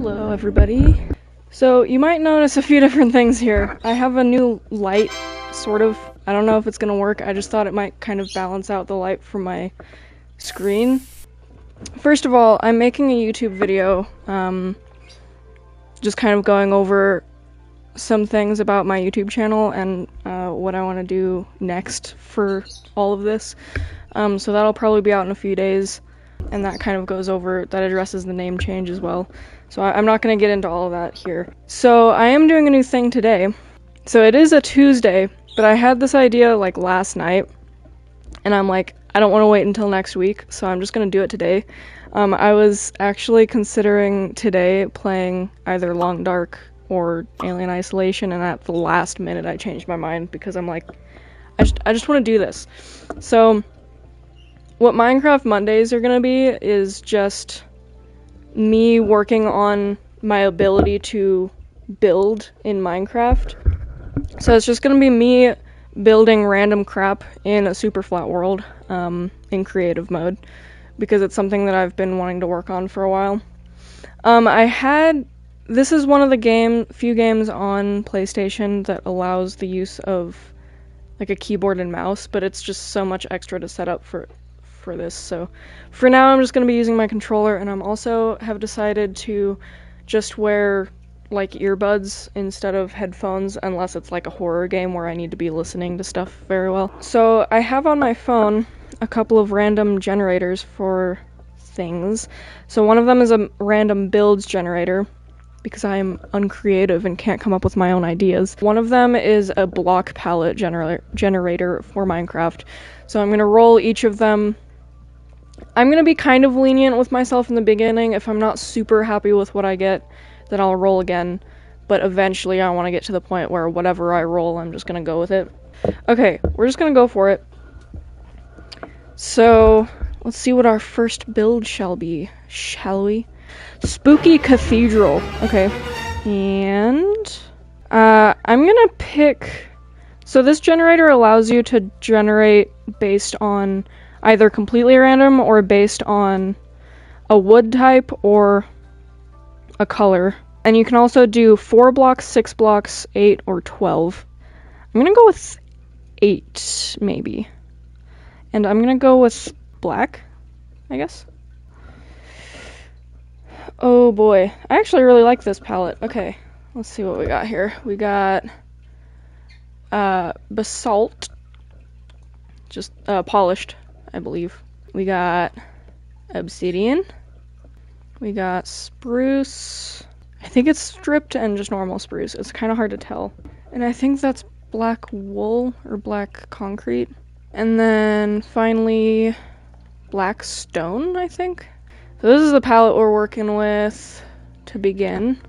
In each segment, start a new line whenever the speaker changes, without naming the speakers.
Hello everybody. So you might notice a few different things here. I have a new light, sort of. I don't know if it's gonna work. I just thought it might kind of balance out the light from my screen. First of all, I'm making a YouTube video, just kind of going over some things about my YouTube channel and what I want to do next for all of this. So that'll probably be out in a few days, and that kind of goes over, that addresses the name change as well. So I'm not going to get into all of that here. So I am doing a new thing today. So it is a Tuesday, but I had this idea like last night, and I'm like, I don't want to wait until next week, so I'm just going to do it today. I was actually considering today playing either Long Dark or Alien Isolation, and at the last minute I changed my mind because I'm like, I just want to do this. So what Minecraft Mondays are gonna be is just me working on my ability to build in Minecraft. So it's just gonna be me building random crap in a super flat world, in creative mode, because it's something that I've been wanting to work on for a while. This is one of the few games on PlayStation that allows the use of like a keyboard and mouse, but it's just so much extra to set up for this. So for now I'm just going to be using my controller, and I'm also have decided to just wear like earbuds instead of headphones unless it's like a horror game where I need to be listening to stuff very well. So I have on my phone a couple of random generators for things. So one of them is a random builds generator, because I'm uncreative and can't come up with my own ideas. One of them is a block palette generator for Minecraft. So I'm going to roll each of them. I'm going to be kind of lenient with myself in the beginning. If I'm not super happy with what I get, then I'll roll again. But eventually I want to get to the point where whatever I roll, I'm just going to go with it. Okay, we're just going to go for it. So let's see what our first build shall be, shall we? Spooky Cathedral. Okay. And I'm gonna pick... So this generator allows you to generate based on either completely random or based on a wood type or a color. And you can also do 4 blocks, 6 blocks, 8, or 12. I'm gonna go with 8, maybe. And I'm gonna go with black, I guess. Oh boy, I actually really like this palette. Okay, let's see what we got here. We got basalt, just polished, I believe. We got obsidian. We got spruce. I think it's stripped and just normal spruce. It's kind of hard to tell. And I think that's black wool or black concrete. And then finally black stone, I think. So this is the palette we're working with to begin.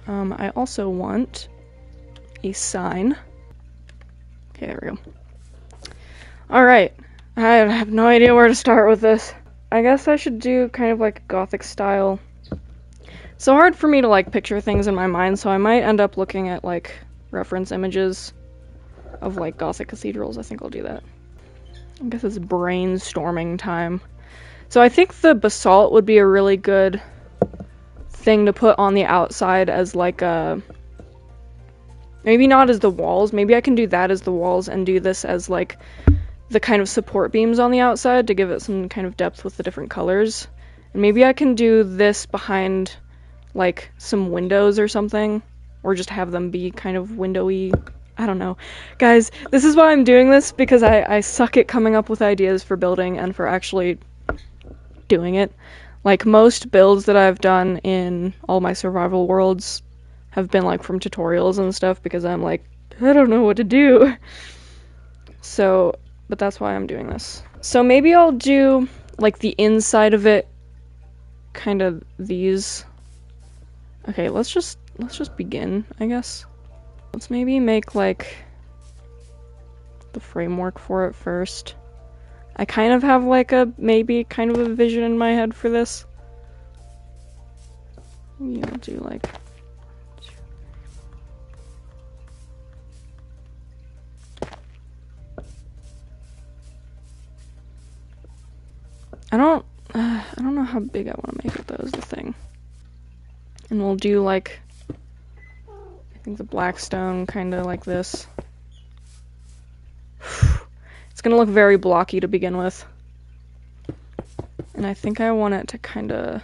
I also want a sign. Okay, there we go. Alright, I have no idea where to start with this. I guess I should do kind of like Gothic style. It's so hard for me to like picture things in my mind, so I might end up looking at like reference images of like Gothic cathedrals. I think I'll do that. I guess it's brainstorming time. So I think the basalt would be a really good thing to put on the outside as like a... Maybe not as the walls. Maybe I can do that as the walls and do this as like the kind of support beams on the outside to give it some kind of depth with the different colors. And maybe I can do this behind like some windows or something, or just have them be kind of windowy. I don't know. Guys, this is why I'm doing this, because I suck at coming up with ideas for building and for actually doing it. Like, most builds that I've done in all my survival worlds have been, like, from tutorials and stuff, because I'm like, I don't know what to do. So, but that's why I'm doing this. So maybe I'll do, like, the inside of it, kind of these. Okay, let's just begin, I guess. Let's maybe make, like, the framework for it first. I kind of have, like, maybe kind of a vision in my head for this. Maybe I'll do, like... I don't know how big I want to make it though is the thing. And we'll do like, I think the black stone kind of like this. It's gonna look very blocky to begin with. And I think I want it to kind of...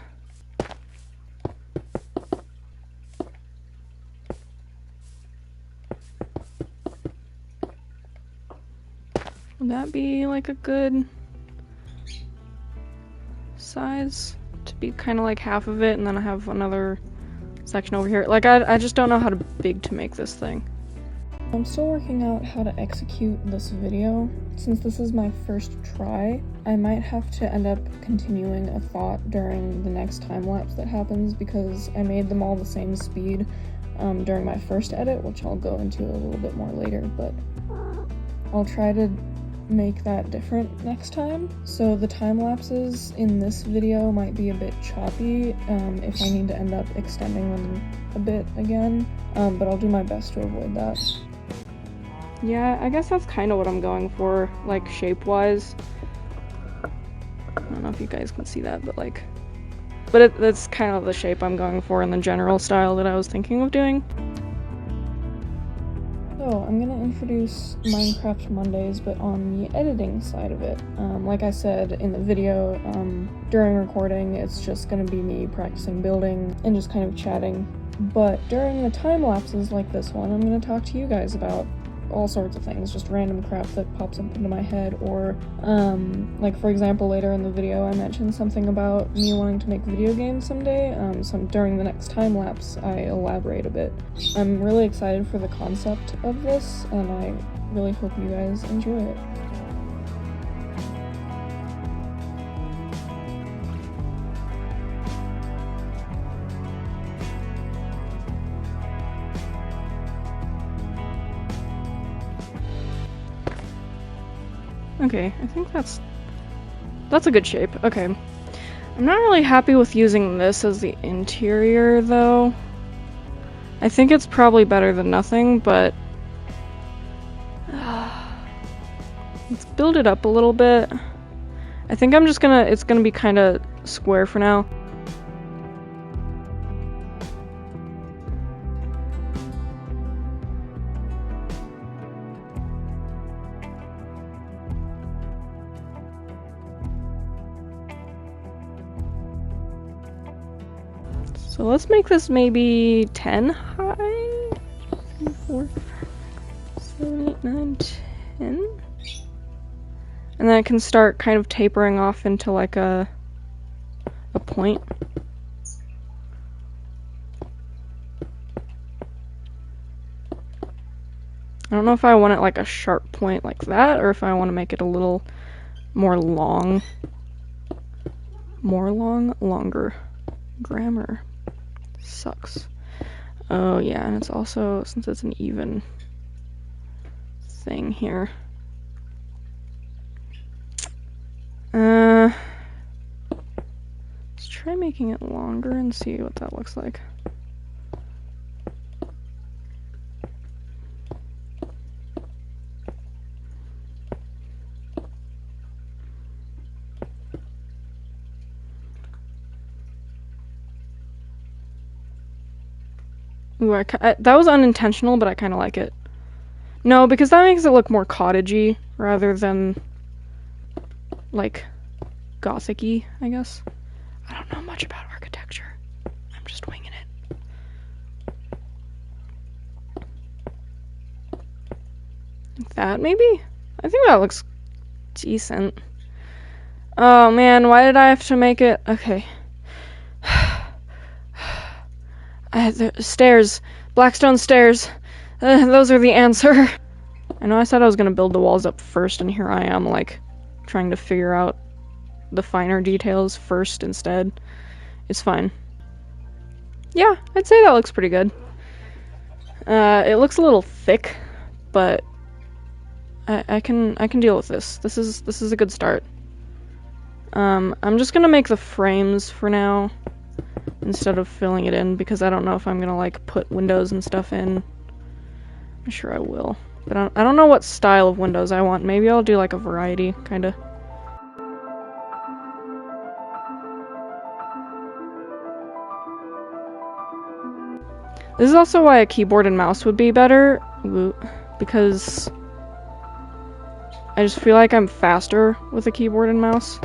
Would that be like a good size? To be kind of like half of it, and then I have another section over here. Like, I just don't know how big to make this thing. I'm still working out how to execute this video. Since this is my first try, I might have to end up continuing a thought during the next time lapse that happens because I made them all the same speed during my first edit, which I'll go into a little bit more later, but I'll try to make that different next time. So the time lapses in this video might be a bit choppy if I need to end up extending them a bit again, but I'll do my best to avoid that. Yeah, I guess that's kind of what I'm going for, like, shape-wise. I don't know if you guys can see that, but like... But that's kind of the shape I'm going for in the general style that I was thinking of doing. So, I'm gonna introduce Minecraft Mondays, but on the editing side of it. Like I said in the video, during recording, it's just gonna be me practicing building and just kind of chatting. But during the time lapses like this one, I'm gonna talk to you guys about all sorts of things, just random crap that pops up into my head, or like for example later in the video I mentioned something about me wanting to make video games someday, so during the next time lapse I elaborate a bit. I'm really excited for the concept of this, and I really hope you guys enjoy it. Okay, I think that's a good shape. Okay. I'm not really happy with using this as the interior, though. I think it's probably better than nothing, but... let's build it up a little bit. I think I'm just gonna... it's gonna be kind of square for now. So let's make this maybe 10 high? 3, 4, 7, 8, 9, 10? And then I can start kind of tapering off into like a point. I don't know if I want it like a sharp point like that, or if I want to make it a little more long. Longer. Grammar sucks. Oh yeah, and it's also, since it's an even thing here. Let's try making it longer and see what that looks like. Ooh, that was unintentional, but I kind of like it. No, because that makes it look more cottagey rather than like gothic-y, I guess. I don't know much about architecture. I'm just winging it. Like that, maybe? I think that looks decent. Oh man, why did I have to make it? Okay. The stairs. Blackstone stairs. Those are the answer. I know I said I was gonna build the walls up first, and here I am, like, trying to figure out the finer details first instead. It's fine. Yeah, I'd say that looks pretty good. It looks a little thick, but I can deal with this. This is a good start. I'm just gonna make the frames for now instead of filling it in, because I don't know if I'm gonna like put windows and stuff in. I'm sure I will, but I don't know what style of windows I want. Maybe I'll do like a variety, kinda. This is also why a keyboard and mouse would be better, because I just feel like I'm faster with a keyboard and mouse.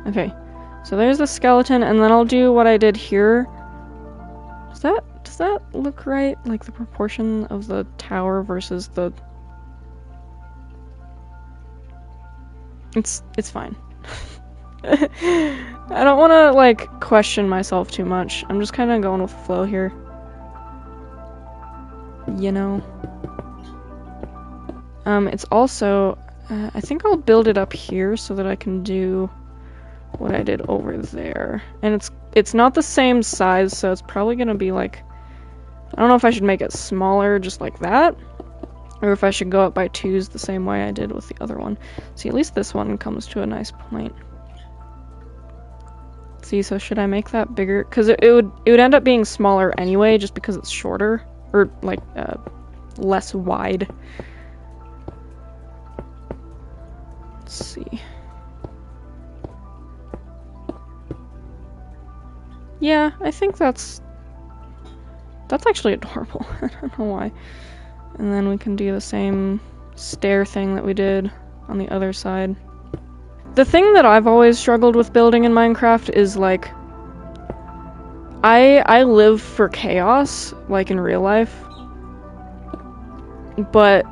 Okay, so there's the skeleton, and then I'll do what I did here. Does that look right? Like the proportion of the tower versus the... It's fine. I don't want to, like, question myself too much. I'm just kind of going with the flow here. You know? It's also... I think I'll build it up here so that I can do what I did over there. And it's not the same size, so it's probably gonna be like... I don't know if I should make it smaller just like that, or if I should go up by 2s the same way I did with the other one. See, at least this one comes to a nice point. See, so should I make that bigger? Because it would end up being smaller anyway, just because it's shorter, or like less wide. Let's see. Yeah, I think that's actually adorable. I don't know why. And then we can do the same stair thing that we did on the other side. The thing that I've always struggled with building in Minecraft is, like, I live for chaos, like in real life. But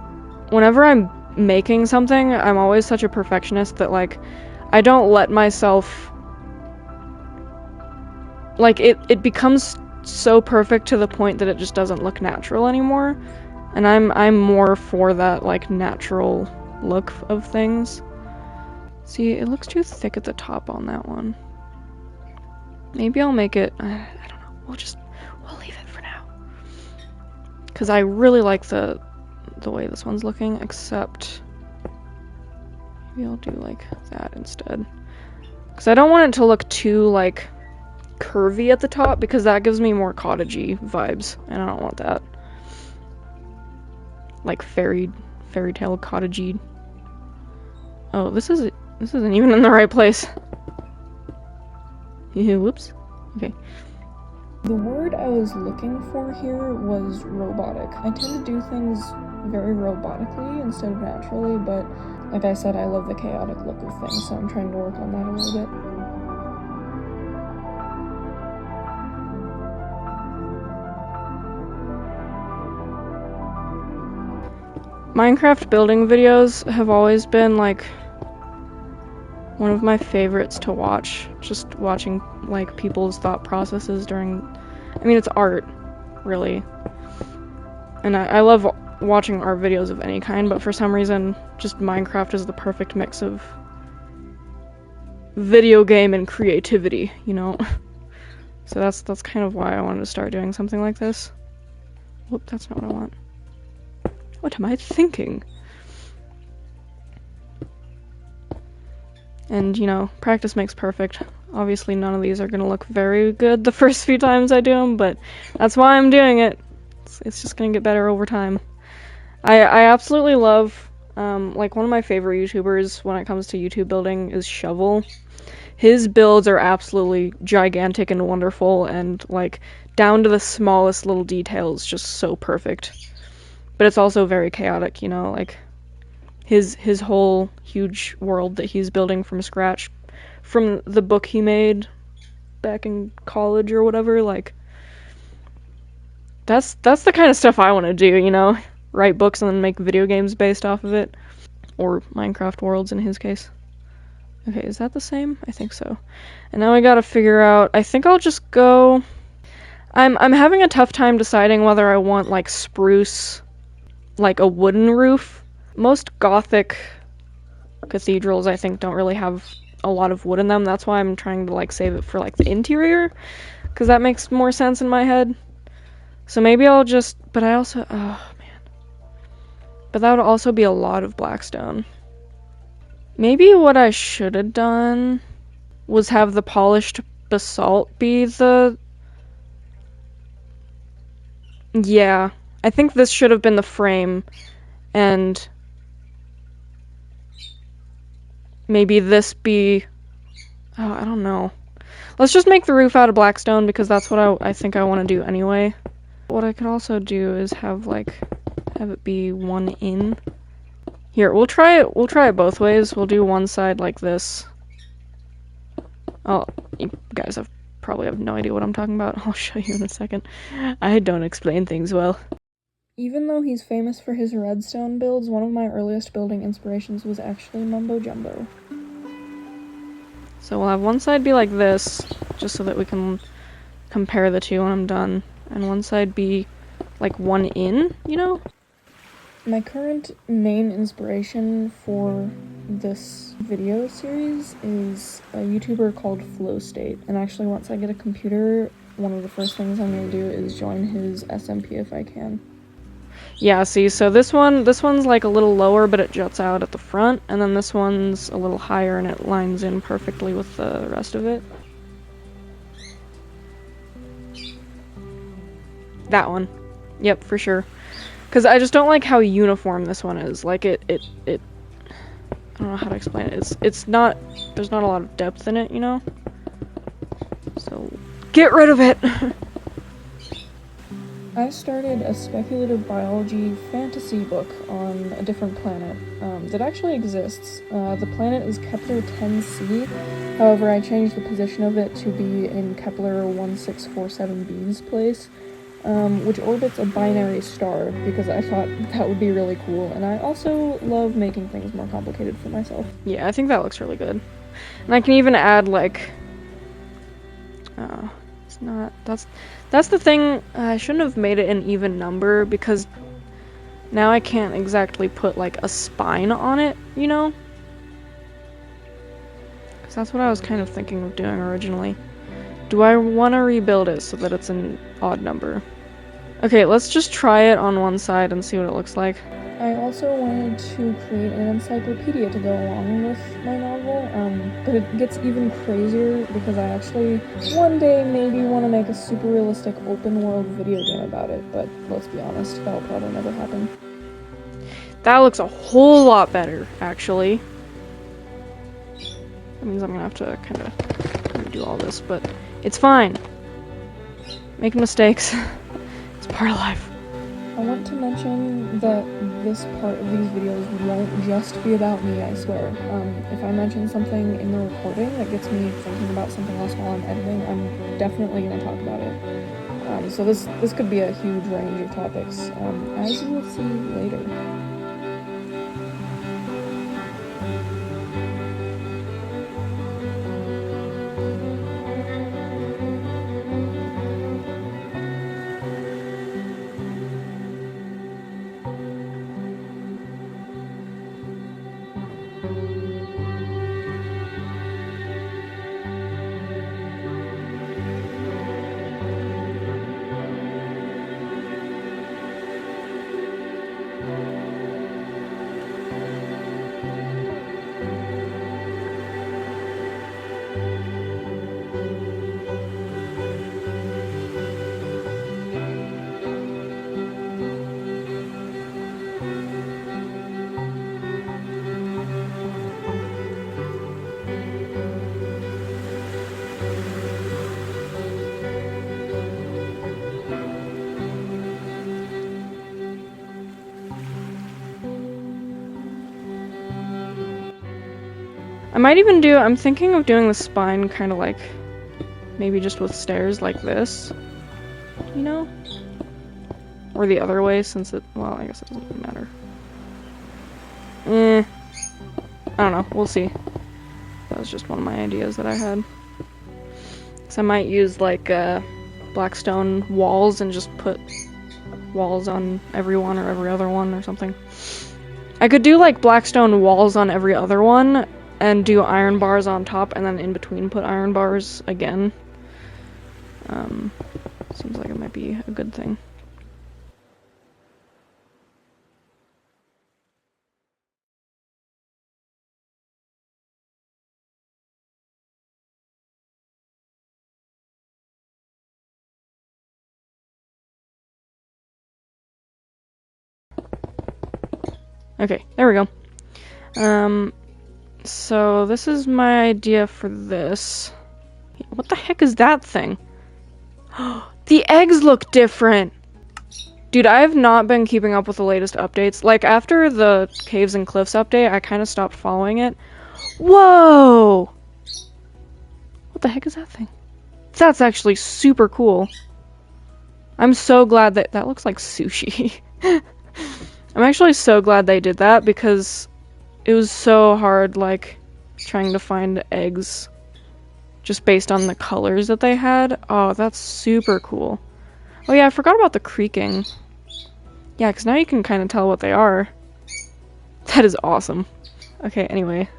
whenever I'm making something, I'm always such a perfectionist that, like, I don't let myself... Like, it becomes so perfect to the point that it just doesn't look natural anymore. And I'm more for that, like, natural look of things. See, it looks too thick at the top on that one. Maybe I'll make it... I don't know. We'll leave it for now. Because I really like the way this one's looking, except... Maybe I'll do, like, that instead. Because I don't want it to look too, like, curvy at the top, because that gives me more cottagey vibes, and I don't want that. Like fairy tale cottagey. Oh, this isn't even in the right place. Whoops. Okay. The word I was looking for here was robotic. I tend to do things very robotically instead of naturally, but like I said, I love the chaotic look of things, so I'm trying to work on that a little bit. Minecraft building videos have always been, like, one of my favorites to watch. Just watching, like, people's thought processes during... I mean, it's art, really. And I love watching art videos of any kind, but for some reason, just Minecraft is the perfect mix of video game and creativity, you know? So that's kind of why I wanted to start doing something like this. Whoop, that's not what I want. What am I thinking? And, you know, practice makes perfect. Obviously, none of these are gonna look very good the first few times I do them, but that's why I'm doing it. It's just gonna get better over time. I absolutely love, like, one of my favorite YouTubers when it comes to YouTube building is Shovel. His builds are absolutely gigantic and wonderful, and, like, down to the smallest little details, just so perfect. But it's also very chaotic, you know, like, his whole huge world that he's building from scratch, from the book he made back in college or whatever, like, that's the kind of stuff I want to do, you know? Write books and then make video games based off of it. Or Minecraft worlds in his case. Okay, is that the same? I think so. And now we gotta figure out, I think I'll just go... I'm having a tough time deciding whether I want, like, spruce, like a wooden roof. Most Gothic cathedrals, I think, don't really have a lot of wood in them. That's why I'm trying to, like, save it for, like, the interior, because that makes more sense in my head. So maybe I'll just... But I also... Oh, man. But that would also be a lot of blackstone. Maybe what I should have done was have the polished basalt be the... Yeah, I think this should have been the frame, and maybe this be... Oh, I don't know. Let's just make the roof out of blackstone because that's what I think I want to do anyway. What I could also do is have it be one in. Here, we'll try it both ways. We'll do one side like this. Oh, you guys probably have no idea what I'm talking about. I'll show you in a second. I don't explain things well. Even though he's famous for his redstone builds, one of my earliest building inspirations was actually Mumbo Jumbo. So we'll have one side be like this, just so that we can compare the two when I'm done. And one side be like one in, you know? My current main inspiration for this video series is a YouTuber called Flow State. And actually, once I get a computer, one of the first things I'm gonna do is join his SMP if I can. Yeah, see, so this one's like a little lower, but it juts out at the front, and then this one's a little higher and it lines in perfectly with the rest of it. That one. Yep, for sure. Because I just don't like how uniform this one is. Like, it I don't know how to explain it. It's not, there's not a lot of depth in it, you know? So, get rid of it! I started a speculative biology fantasy book on a different planet that actually exists. The planet is Kepler 10c, however I changed the position of it to be in Kepler 1647b's place, which orbits a binary star, because I thought that would be really cool, and I also love making things more complicated for myself. Yeah, I think that looks really good. And I can even add, like... it's not... That's the thing, I shouldn't have made it an even number, because now I can't exactly put, like, a spine on it, you know? Because that's what I was kind of thinking of doing originally. Do I want to rebuild it so that it's an odd number? Okay, let's just try it on one side and see what it looks like. I also wanted to create an encyclopedia to go along with my novel, but it gets even crazier because I actually one day maybe want to make a super realistic open world video game about it, but let's be honest, that'll probably never happen. That looks a whole lot better, actually. That means I'm gonna have to kind of redo all this, but it's fine. Making mistakes. It's part of life. I want to mention that this part of these videos won't just be about me, I swear. If I mention something in the recording that gets me thinking about something else while I'm editing, I'm definitely going to talk about it. So this could be a huge range of topics, as you will see later. I might even I'm thinking of doing the spine kind of like, maybe just with stairs like this, you know? Or the other way, since well, I guess it doesn't really matter. I don't know, we'll see. That was just one of my ideas that I had. So I might use like, blackstone walls and just put walls on every one or every other one or something. I could do like blackstone walls on every other one, and do iron bars on top, and then in between put iron bars again. Seems like it might be a good thing. Okay, there we go. So this is my idea for this. What the heck is that thing? The eggs look different! Dude, I have not been keeping up with the latest updates. Like, after the Caves and Cliffs update, I kind of stopped following it. Whoa! What the heck is that thing? That's actually super cool. I'm so glad that looks like sushi. I'm actually so glad they did that because it was so hard, like, trying to find eggs just based on the colors that they had. Oh, that's super cool. Oh yeah, I forgot about the creaking. Yeah, because now you can kind of tell what they are. That is awesome. Okay, anyway.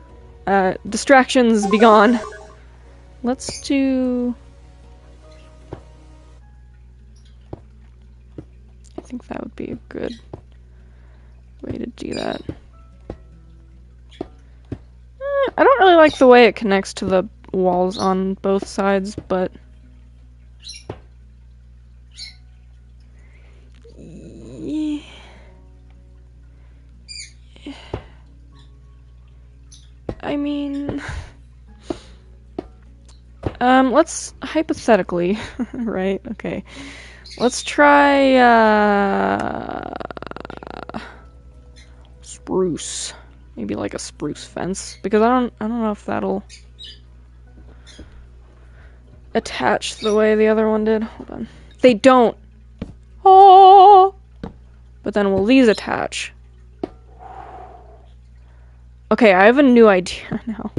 Distractions be gone. Let's do... I think that would be a good way to do that. I don't really like the way it connects to the walls on both sides, but... Yeah. I mean... let's hypothetically, right? Okay. Let's try, spruce. Maybe like a spruce fence, because I don't know if that'll attach the way the other one did. Hold on. They don't! Oh! But then will these attach? Okay, I have a new idea now.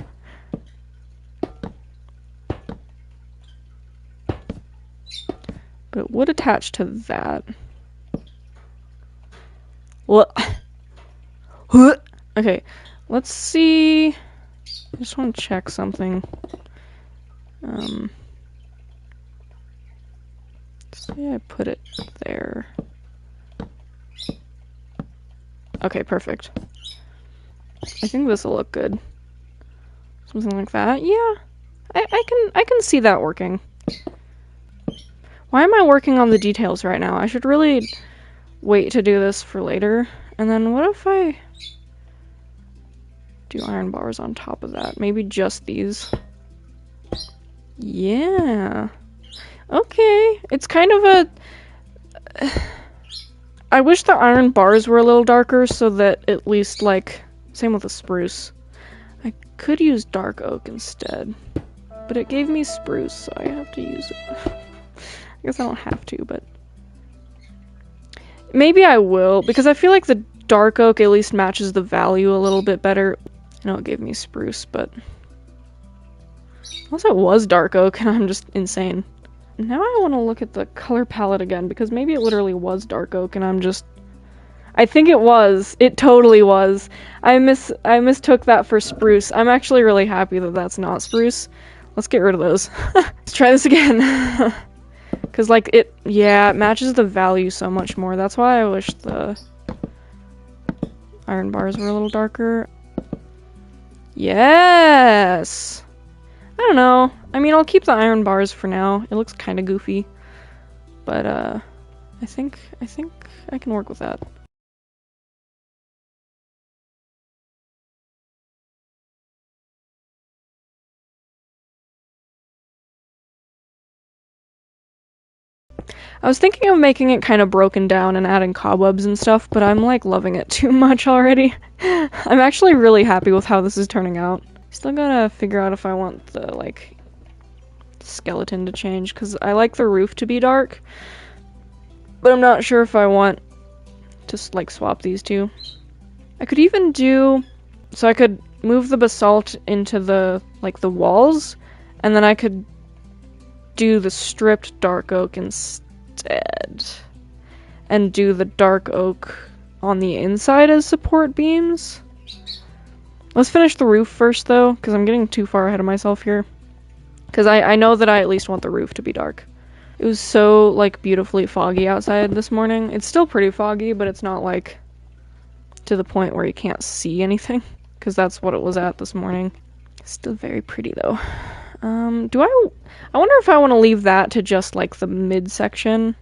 But it would attach to that. What? Okay, let's see. I just want to check something. Say I put it there. Okay, perfect. I think this will look good. Something like that. Yeah, I can see that working. Why am I working on the details right now? I should really wait to do this for later. And then what if I do iron bars on top of that? Maybe just these. Yeah. Okay. It's kind of a... I wish the iron bars were a little darker so that at least, like... Same with the spruce. I could use dark oak instead. But it gave me spruce, so I have to use it. I guess I don't have to, but... Maybe I will, because I feel like the dark oak at least matches the value a little bit better. I know it gave me spruce, but... Unless it was dark oak, and I'm just insane. Now I want to look at the color palette again, because maybe it literally was dark oak, and I'm just... I think it was. It totally was. I mistook that for spruce. I'm actually really happy that that's not spruce. Let's get rid of those. Let's try this again. Because, like, it matches the value so much more. That's why I wish the iron bars were a little darker. Yes! I don't know. I mean, I'll keep the iron bars for now. It looks kind of goofy. But, I think I can work with that. I was thinking of making it kind of broken down and adding cobwebs and stuff, but I'm, like, loving it too much already. I'm actually really happy with how this is turning out. Still gotta figure out if I want the, like, skeleton to change, because I like the roof to be dark, but I'm not sure if I want to, like, swap these two. I could even do... So I could move the basalt into the, like, the walls, and then I could do the stripped dark oak instead. And do the dark oak on the inside as support beams. Let's finish the roof first, though, because I'm getting too far ahead of myself here. Because I know that I at least want the roof to be dark. It was so, like, beautifully foggy outside this morning. It's still pretty foggy, but it's not, like, to the point where you can't see anything. Because that's what it was at this morning. Still very pretty, though. I wonder if I want to leave that to just, like, the midsection.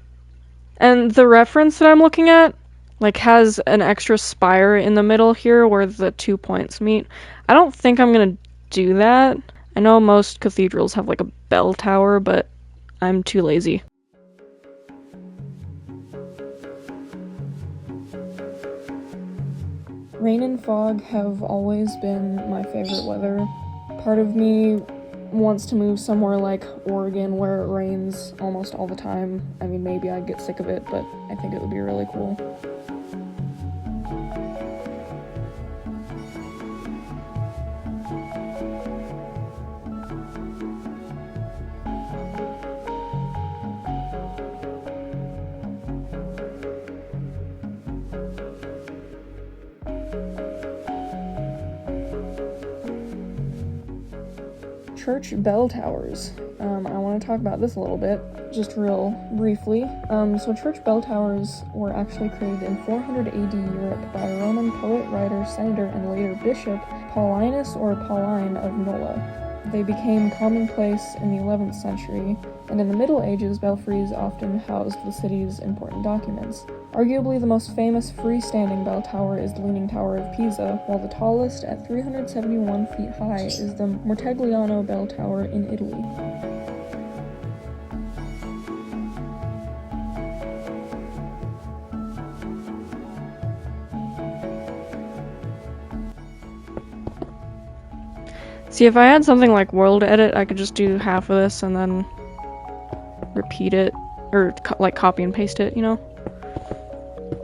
And the reference that I'm looking at, like has an extra spire in the middle here where the 2 points meet. I don't think I'm gonna do that. I know most cathedrals have like a bell tower, but I'm too lazy. Rain and fog have always been my favorite weather. Part of me wants to move somewhere like Oregon where it rains almost all the time. I mean, maybe I'd get sick of it, but I think it would be really cool. Church bell towers. I want to talk about this a little bit, just real briefly. So church bell towers were actually created in 400 AD Europe by a Roman poet, writer, senator, and later bishop, Paulinus or Pauline of Nola. They became commonplace in the 11th century, and in the Middle Ages, belfries often housed the city's important documents. Arguably the most famous freestanding bell tower is the Leaning Tower of Pisa, while the tallest, at 371 feet high, is the Mortegliano Bell Tower in Italy. See, if I had something like World Edit, I could just do half of this and then repeat it, or like copy and paste it, you know?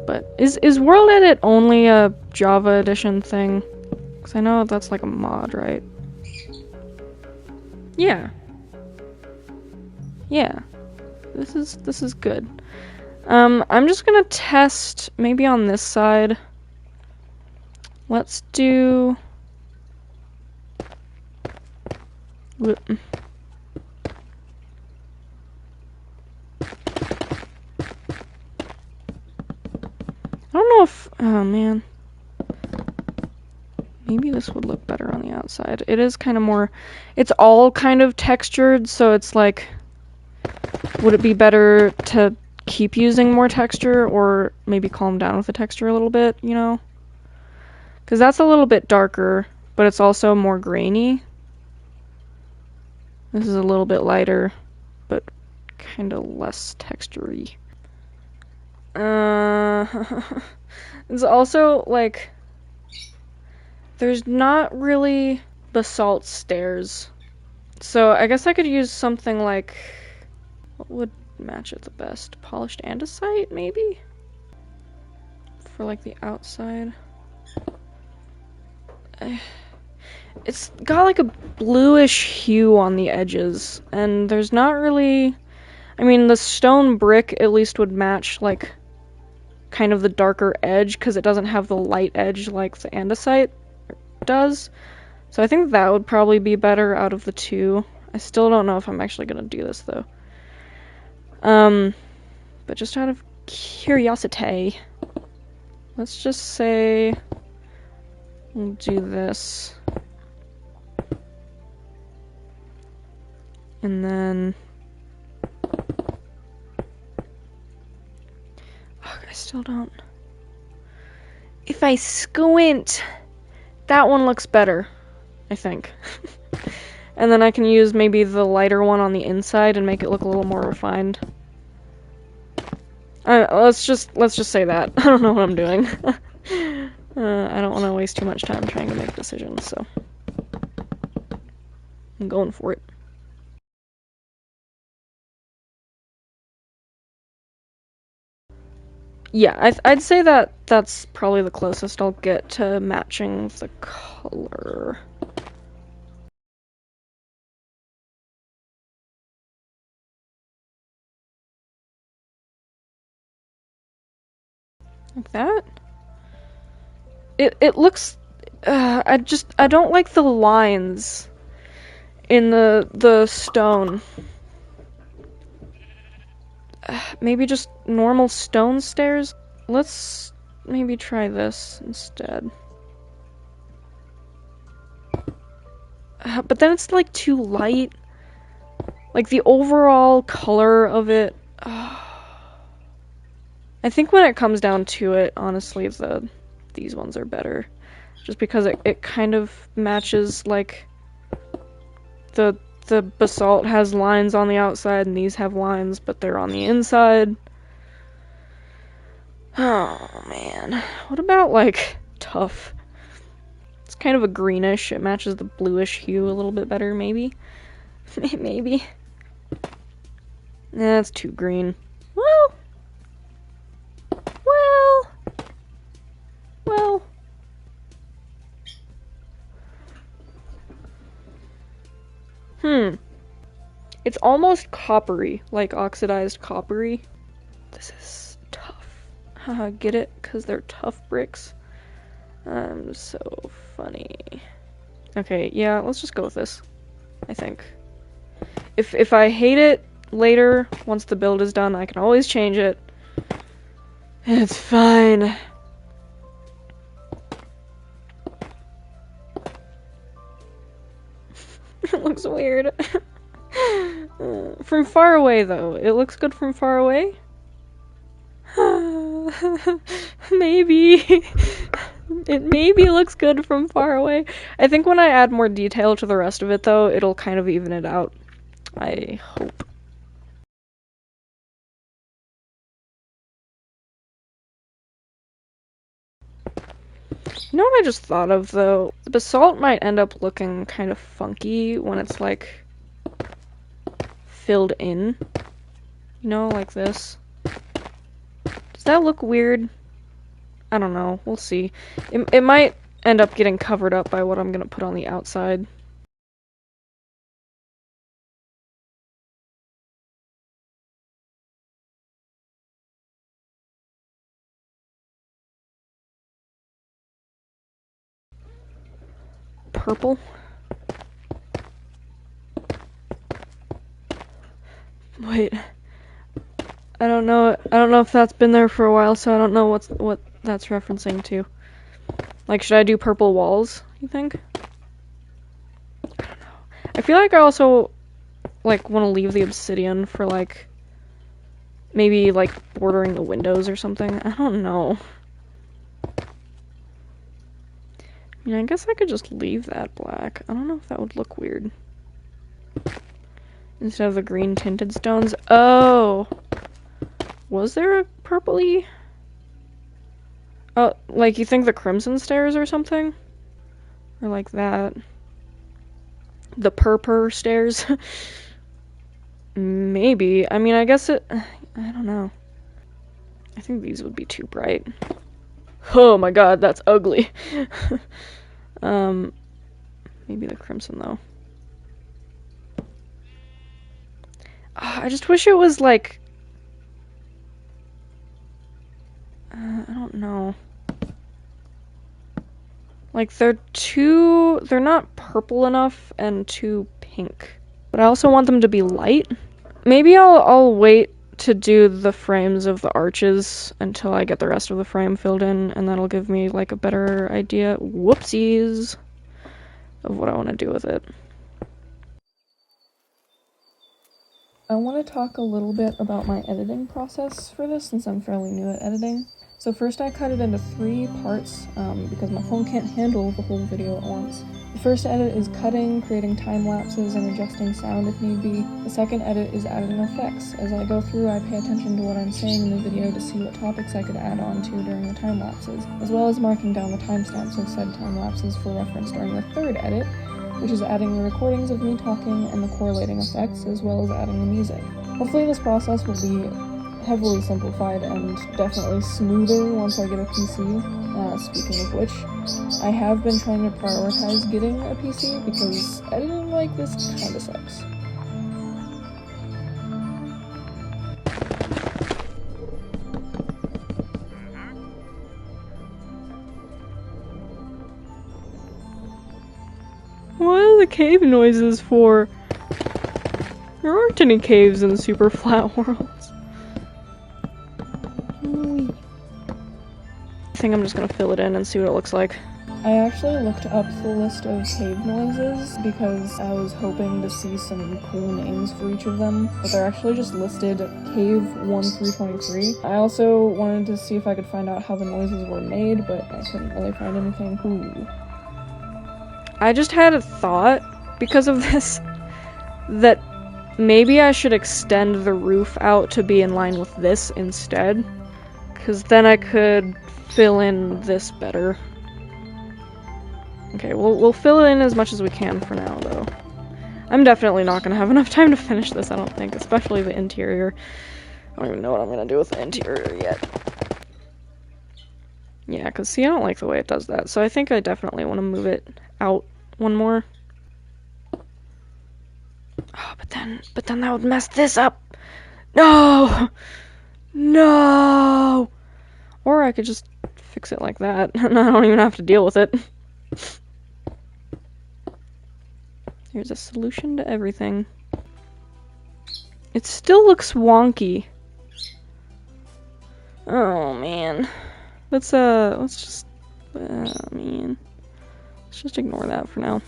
But is World Edit only a Java edition thing? Because I know that's like a mod, right? Yeah. Yeah. This is good. I'm just gonna test maybe on this side. Let's do... I don't know if... Oh, man. Maybe this would look better on the outside. It is kind of more... It's all kind of textured, so it's like... Would it be better to keep using more texture, or maybe calm down with the texture a little bit, you know? Because that's a little bit darker, but it's also more grainy. This is a little bit lighter, but kind of less textury. It's also, like, there's not really basalt stairs. So I guess I could use something like, what would match it the best? Polished andesite, maybe? For, like, the outside. It's got, like, a bluish hue on the edges, and there's not really... I mean, the stone brick at least would match, like, kind of the darker edge, because it doesn't have the light edge like the andesite does. So I think that would probably be better out of the two. I still don't know if I'm actually gonna do this, though. But just out of curiosity, let's just say we'll do this. And then... Oh, I still don't... If I squint, that one looks better, I think. And then I can use maybe the lighter one on the inside and make it look a little more refined. Let's just say that. I don't know what I'm doing. I don't want to waste too much time trying to make decisions, so I'm going for it. Yeah, I'd say that that's probably the closest I'll get to matching the color. Like that? It looks... I don't like the lines in the stone. Maybe just normal stone stairs? Let's maybe try this instead. But then it's like too light. Like the overall color of it... I think when it comes down to it, honestly, these ones are better. Just because it kind of matches, like, the basalt has lines on the outside and these have lines, but they're on the inside. Oh, man. What about, like, tough? It's kind of a greenish. It matches the bluish hue a little bit better, maybe. Maybe. Nah, it's too green. Well. It's almost coppery, like oxidized coppery. This is tough. Haha, get it? Because they're tough bricks. I'm so funny. Okay, yeah, let's just go with this, I think. If I hate it later, once the build is done, I can always change it. It's fine. It looks weird. From far away, though. It looks good from far away? Maybe. It maybe looks good from far away. I think when I add more detail to the rest of it, though, it'll kind of even it out. I hope. You know what I just thought of, though? The basalt might end up looking kind of funky when it's, like, filled in. You know, like this. Does that look weird? I don't know. We'll see. It might end up getting covered up by what I'm gonna put on the outside. Purple. Wait. I don't know if that's been there for a while, so I don't know what that's referencing to. Like, should I do purple walls, you think? I don't know. I feel like I also, like, want to leave the obsidian for, like, maybe, like, bordering the windows or something. I don't know. I mean, I guess I could just leave that black. I don't know if that would look weird. Instead of the green tinted stones. Oh! Was there a purpley? Oh, like you think the crimson stairs or something? Or like that. The purple stairs? Maybe. I mean, I guess it... I don't know. I think these would be too bright. Oh my god, that's ugly. Maybe the crimson, though. I just wish it was, like... I don't know. Like, they're not purple enough and too pink. But I also want them to be light. Maybe I'll wait to do the frames of the arches until I get the rest of the frame filled in, and that'll give me, like, a better idea, whoopsies, of what I want to do with it. I want to talk a little bit about my editing process for this, since I'm fairly new at editing. So first I cut it into 3 parts, because my phone can't handle the whole video at once. The first edit is cutting, creating time lapses, and adjusting sound if need be. The second edit is adding effects. As I go through, I pay attention to what I'm saying in the video to see what topics I could add on to during the time lapses, as well as marking down the timestamps of said time lapses for reference during the third edit, which is adding the recordings of me talking and the correlating effects, as well as adding the music. Hopefully this process will be heavily simplified and definitely smoother once I get a PC. Speaking of which, I have been trying to prioritize getting a PC because editing like this kinda sucks. What are the cave noises for? There aren't any caves in super flat worlds. I think I'm just gonna fill it in and see what it looks like. I actually looked up the list of cave noises because I was hoping to see some cool names for each of them, but they're actually just listed Cave 1 through 23. I also wanted to see if I could find out how the noises were made, but I couldn't really find anything. Ooh. I just had a thought because of this that maybe I should extend the roof out to be in line with this instead, because then I could fill in this better. Okay, we'll fill it in as much as we can for now, though. I'm definitely not gonna have enough time to finish this, I don't think, especially the interior. I don't even know what I'm gonna do with the interior yet. Yeah, because see, I don't like the way it does that, so I think I definitely want to move it out one more. Oh, but then that would mess this up. No! No! Or I could just fix it like that, and I don't even have to deal with it. There's a solution to everything. It still looks wonky. Oh man. Let's just man. Let's just ignore that for now.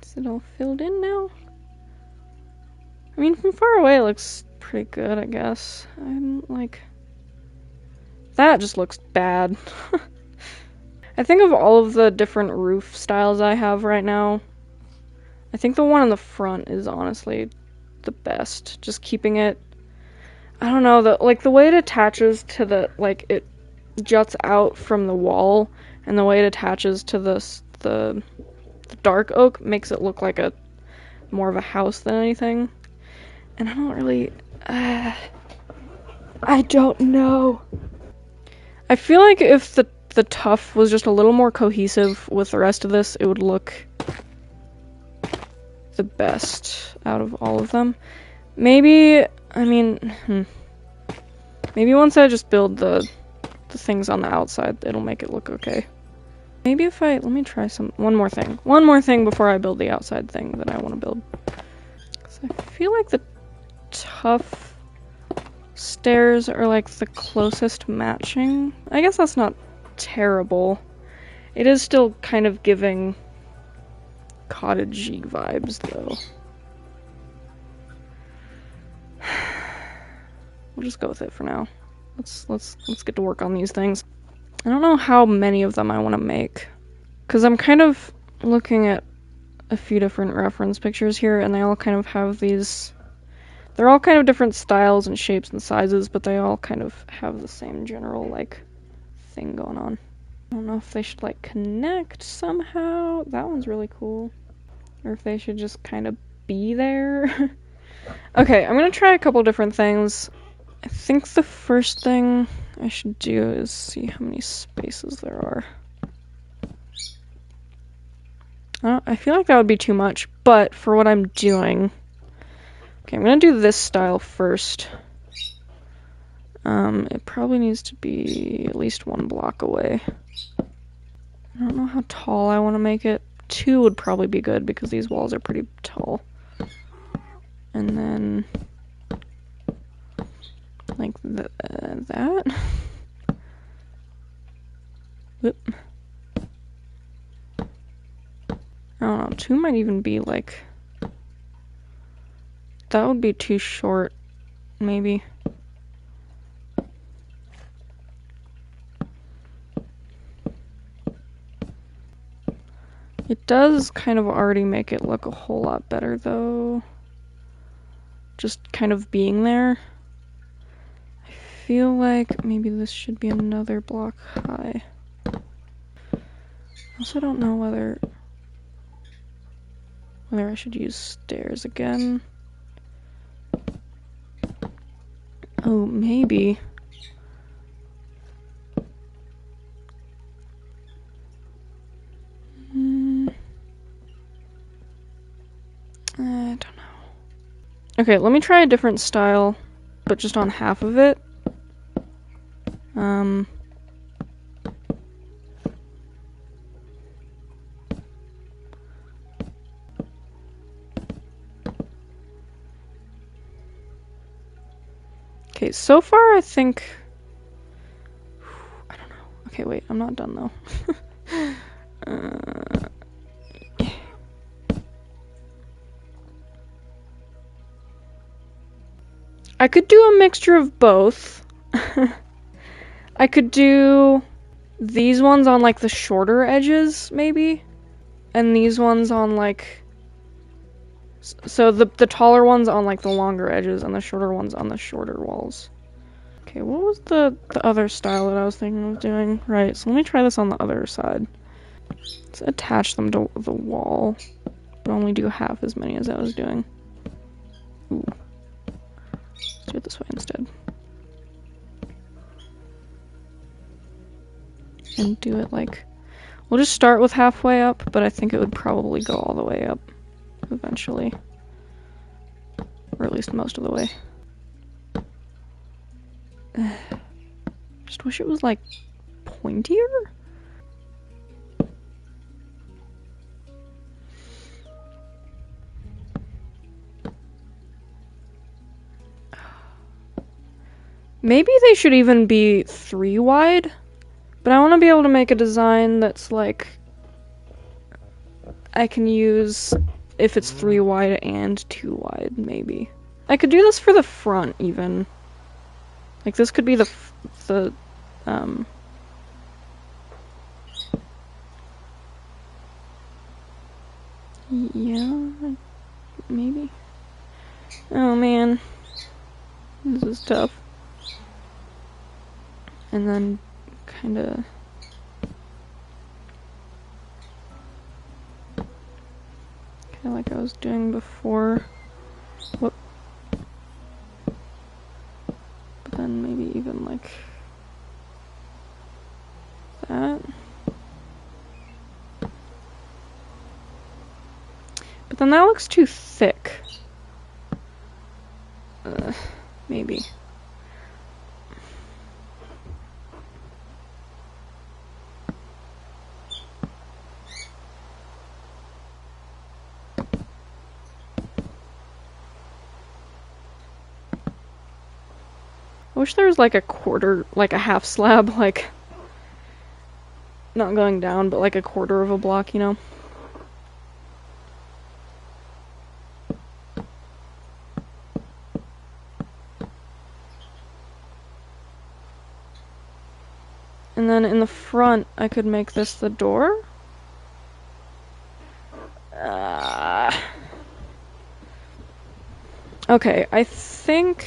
Is it all filled in now? I mean, from far away it looks pretty good, I guess. I'm like... That just looks bad. I think of all of the different roof styles I have right now, I think the one in the front is honestly the best. Just keeping it... I don't know, the way it attaches to the... Like, it juts out from the wall, and the way it attaches to the dark oak makes it look like a more of a house than anything. And I don't really... I don't know. I feel like if the tuff was just a little more cohesive with the rest of this, it would look the best out of all of them. Maybe, I mean, maybe once I just build the things on the outside, it'll make it look okay. Maybe if let me try one more thing before I build the outside thing that I want to build. 'Cause I feel like the tuff stairs are like the closest matching. I guess that's not terrible. It is still kind of giving cottagey vibes though. We'll just go with it for now. Let's get to work on these things. I don't know how many of them I want to make, because I'm kind of looking at a few different reference pictures here, and they all kind of have these... They're all kind of different styles and shapes and sizes, but they all kind of have the same general, like, thing going on. I don't know if they should, like, connect somehow. That one's really cool. Or if they should just kind of be there. Okay, I'm gonna try a couple different things. I think the first thing I should do is see how many spaces there are. I feel like that would be too much, but for what I'm doing... Okay, I'm gonna do this style first. It probably needs to be at least 1 block away. I don't know how tall I want to make it. 2 would probably be good because these walls are pretty tall. And then... like that. Whoop. I don't know, 2 might even be like that would be too short, maybe. It does kind of already make it look a whole lot better, though. Just kind of being there. I feel like maybe this should be another block high. I also don't know whether I should use stairs again. Oh, maybe. I don't know. Okay, let me try a different style, but just on half of it. Okay, so far I think... I don't know. Okay, wait, I'm not done though. I could do a mixture of both. I could do these ones on like the shorter edges, maybe, and these ones on like... So the taller ones on like the longer edges and the shorter ones on the shorter walls. Okay, what was the other style that I was thinking of doing? Right, so let me try this on the other side. Let's attach them to the wall, but only do half as many as I was doing. Ooh. Let's do it this way instead. And do it like... We'll just start with halfway up, but I think it would probably go all the way up eventually. Or at least most of the way. Just wish it was like pointier? Maybe they should even be 3 wide, but I want to be able to make a design that's like I can use if it's 3 wide and 2 wide, maybe. I could do this for the front even. Like this could be the yeah, maybe. Oh man, this is tough. And then kind of like I was doing before. Whoop. But then maybe even like that. But then that looks too thick. Maybe. I wish there was like a quarter, like a half slab, like not going down, but like a quarter of a block, you know? And then in the front, I could make this the door. Okay, I think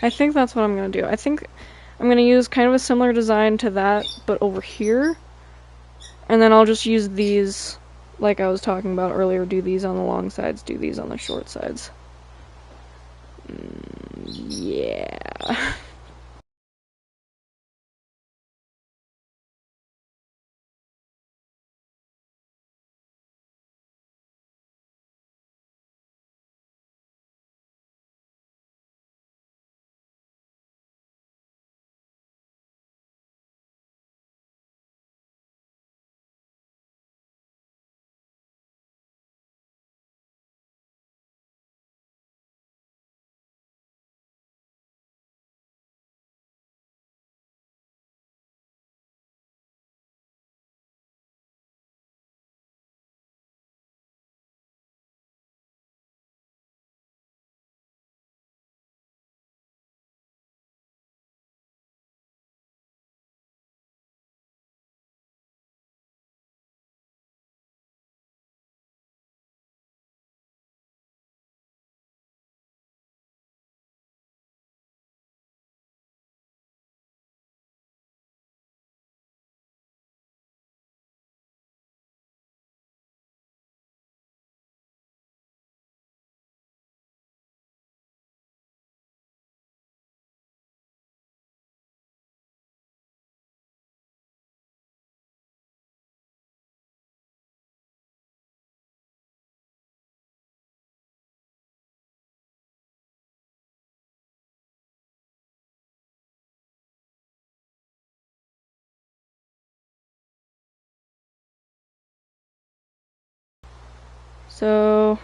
that's what I'm gonna do. I think I'm gonna use kind of a similar design to that, but over here. And then I'll just use these, like I was talking about earlier, do these on the long sides, do these on the short sides. Yeah. So,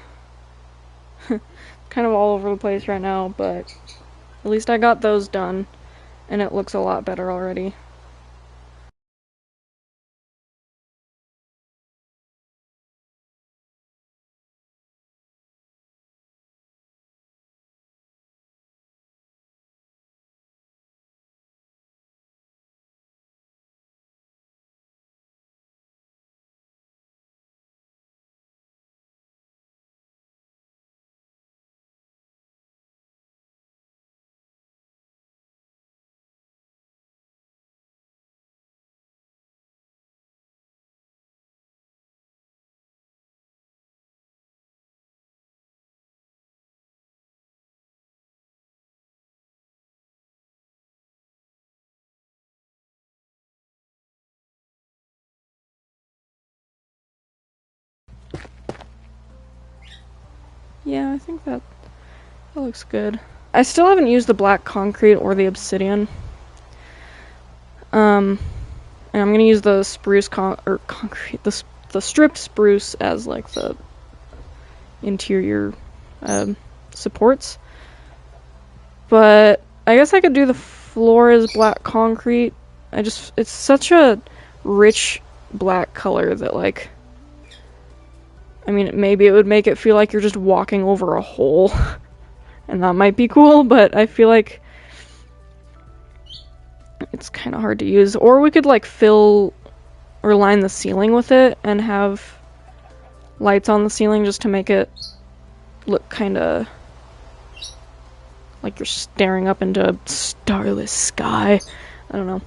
kind of all over the place right now, but at least I got those done, and it looks a lot better already. Yeah, I think that looks good. I still haven't used the black concrete or the obsidian. And I'm gonna use the spruce concrete, the stripped spruce as like the interior supports. But I guess I could do the floor as black concrete. It's such a rich black color that like, I mean, maybe it would make it feel like you're just walking over a hole. And that might be cool, but I feel like it's kind of hard to use. Or we could like fill or line the ceiling with it and have lights on the ceiling just to make it look kind of like you're staring up into a starless sky. I don't know.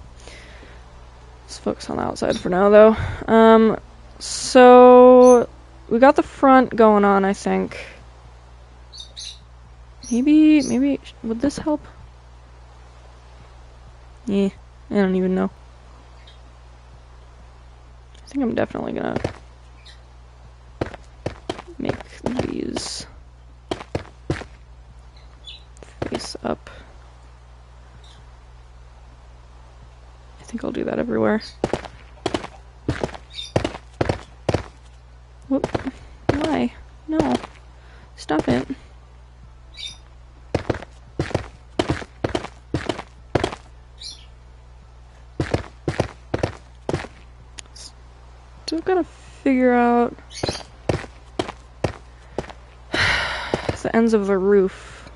Let's focus on the outside for now, though. So we got the front going on, I think. Maybe would this help? Yeah, I don't even know. I think I'm definitely gonna make these face up. I think I'll do that everywhere. Whoop. Why? No. Stop it. Still gotta figure out the ends of the roof.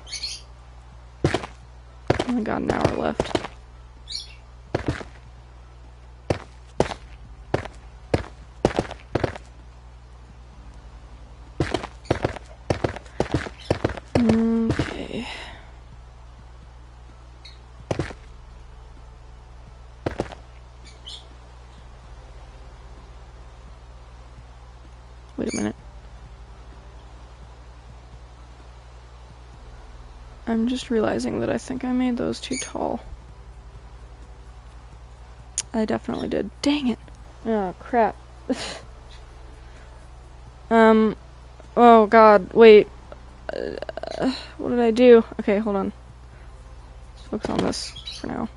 Only got an hour left. Okay. Wait a minute. I'm just realizing that I think I made those too tall. I definitely did. Dang it. Oh, crap. Oh god, wait. What did I do? Okay, hold on. Let's focus on this for now.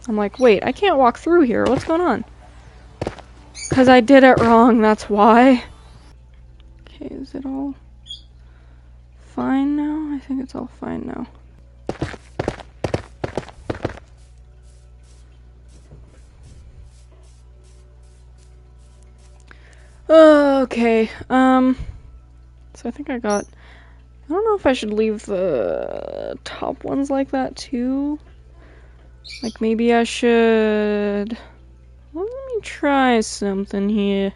I'm like, wait, I can't walk through here. What's going on? Because I did it wrong, that's why. Okay, is it all fine now? I think it's all fine now. Okay, so I think I don't know if I should leave the top ones like that too. Like maybe I should, let me try something here.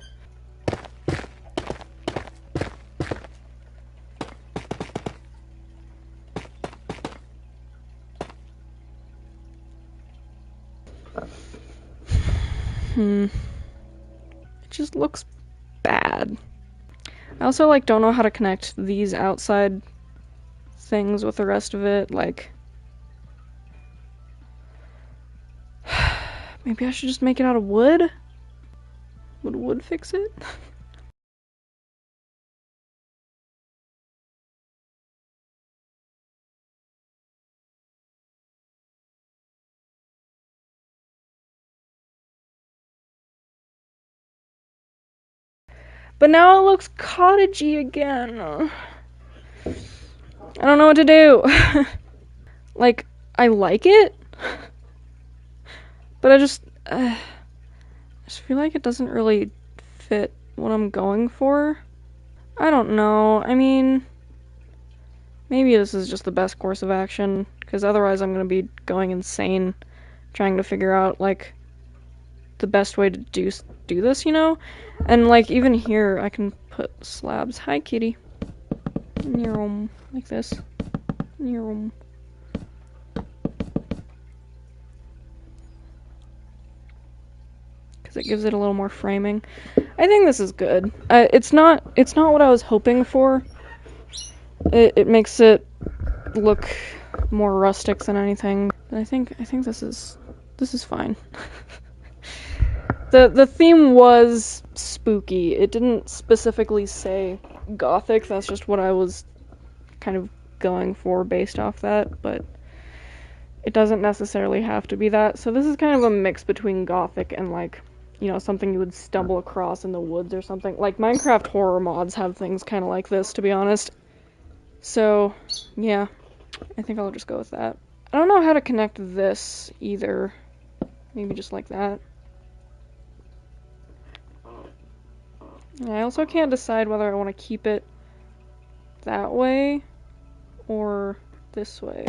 It just looks bad. I also like don't know how to connect these outside things with the rest of it, like maybe I should just make it out of wood? Would wood fix it? But now it looks cottagey again. I don't know what to do. Like, I like it, but I just feel like it doesn't really fit what I'm going for. I don't know. I mean, maybe this is just the best course of action, because otherwise I'm gonna be going insane trying to figure out, like, the best way to do this, you know? And, like, even here, I can put slabs. Hi, kitty. Near them, like this. Near them. Because it gives it a little more framing. I think this is good. It's not what I was hoping for. It makes it look more rustic than anything. But I think this is fine. The theme was spooky. It didn't specifically say gothic. That's just what I was kind of going for based off that, but it doesn't necessarily have to be that. So this is kind of a mix between gothic and, like, you know, something you would stumble across in the woods or something. Like, Minecraft horror mods have things kind of like this, to be honest. So, yeah, I think I'll just go with that. I don't know how to connect this either. Maybe just like that. I also can't decide whether I want to keep it that way or this way.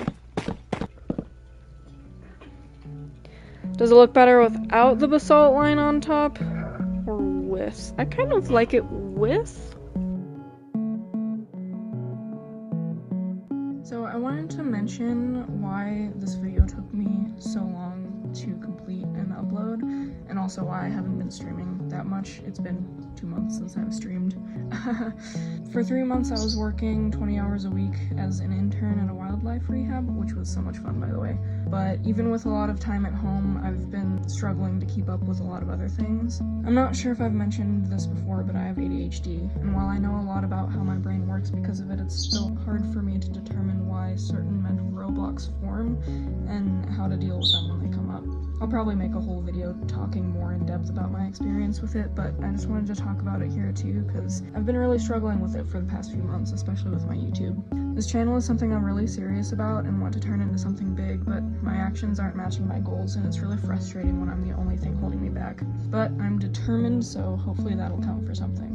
Does it look better without the basalt line on top or with? I kind of like it with. So I wanted to mention why this video took me so long to complete and upload, and also why I haven't been streaming that much. It's been 2 months since I've streamed. For 3 months I was working 20 hours a week as an intern at a wildlife rehab, which was so much fun, by the way. But even with a lot of time at home, I've been struggling to keep up with a lot of other things. I'm not sure if I've mentioned this before, but I have ADHD, and while I know a lot about how my brain works because of it, it's still hard for me to determine why certain mental roadblocks form and how to deal with them when they come up. I'll probably make a whole video talking more in depth about my experience with it, but I just wanted to talk about it here too, because I've been really struggling with it for the past few months, especially with my YouTube. This channel is something I'm really serious about and want to turn into something big, but my actions aren't matching my goals, and it's really frustrating when I'm the only thing holding me back. But I'm determined, so hopefully that'll count for something.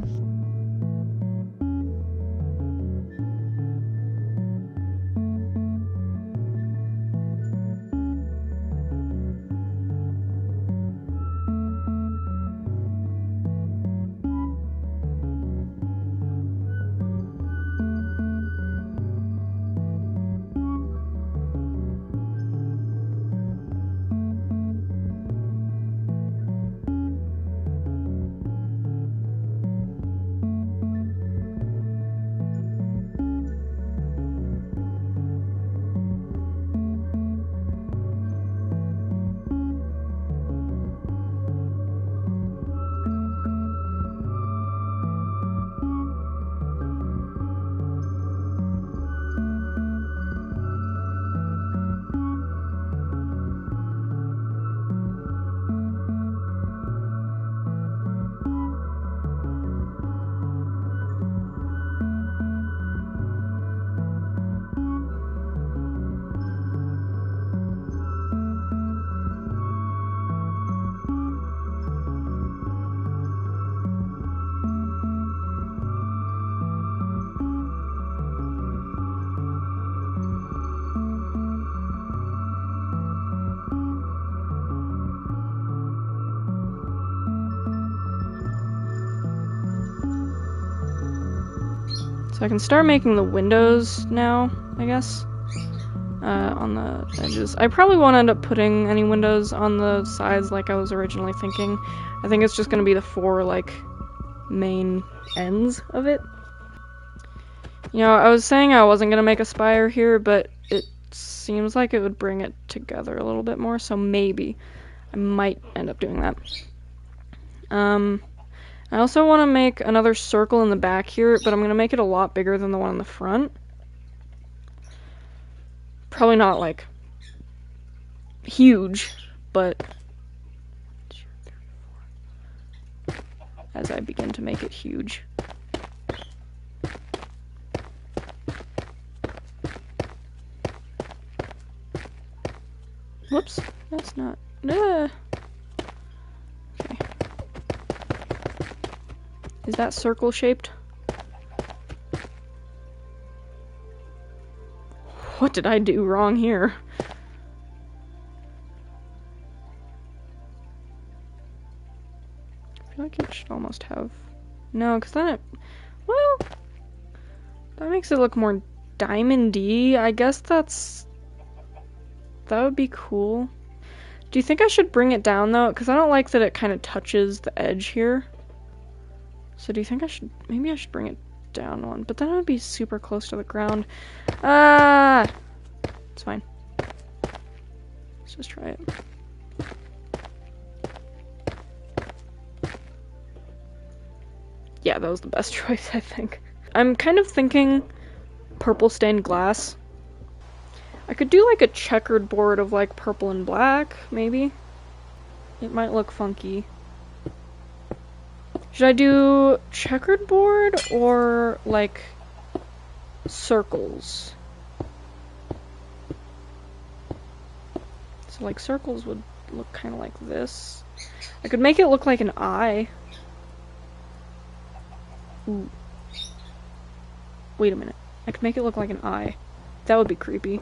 So I can start making the windows now, I guess, on the edges. I probably won't end up putting any windows on the sides like I was originally thinking. I think it's just going to be the 4, like, main ends of it. You know, I was saying I wasn't going to make a spire here, but it seems like it would bring it together a little bit more, so maybe I might end up doing that. I also want to make another circle in the back here, but I'm going to make it a lot bigger than the one in the front. Probably not, like, huge, but as I begin to make it huge. Whoops, that's not. Okay. Is that circle shaped? What did I do wrong here? I feel like it should almost have... No, because then it... Well... That makes it look more diamond-y. I guess that's... That would be cool. Do you think I should bring it down, though? Because I don't like that it kind of touches the edge here. So do you think I should... Maybe I should bring it down one. But then it would be super close to the ground. Ah! It's fine. Let's just try it. Yeah, that was the best choice, I think. I'm kind of thinking purple stained glass. I could do like a checkered board of like purple and black, maybe. It might look funky. Should I do checkered board or like circles? So like circles would look kind of like this. I could make it look like an eye. Ooh. Wait a minute. I could make it look like an eye. That would be creepy.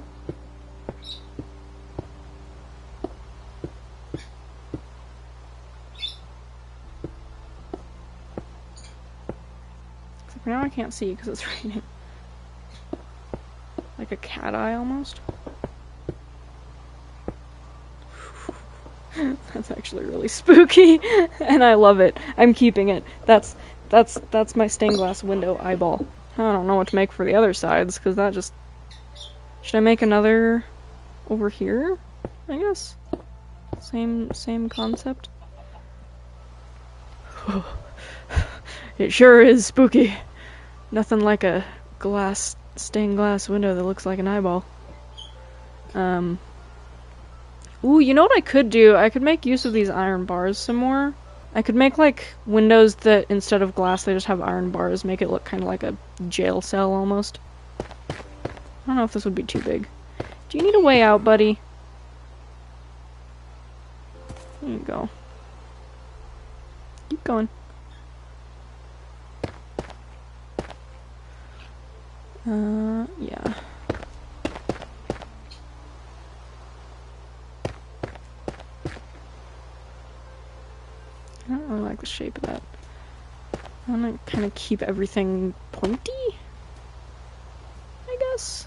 Except for now I can't see because it's raining. Like a cat eye almost. That's actually really spooky, and I love it. I'm keeping it. That's my stained glass window eyeball. I don't know what to make for the other sides, because that just... Should I make another over here? I guess? Same concept? It sure is spooky. Nothing like a stained glass window that looks like an eyeball. Ooh, you know what I could do? I could make use of these iron bars some more. I could make, like, windows that, instead of glass, they just have iron bars, make it look kind of like a jail cell, almost. I don't know if this would be too big. Do you need a way out, buddy? There you go. Keep going. Yeah. I don't really like the shape of that. I want to kind of keep everything pointy, I guess.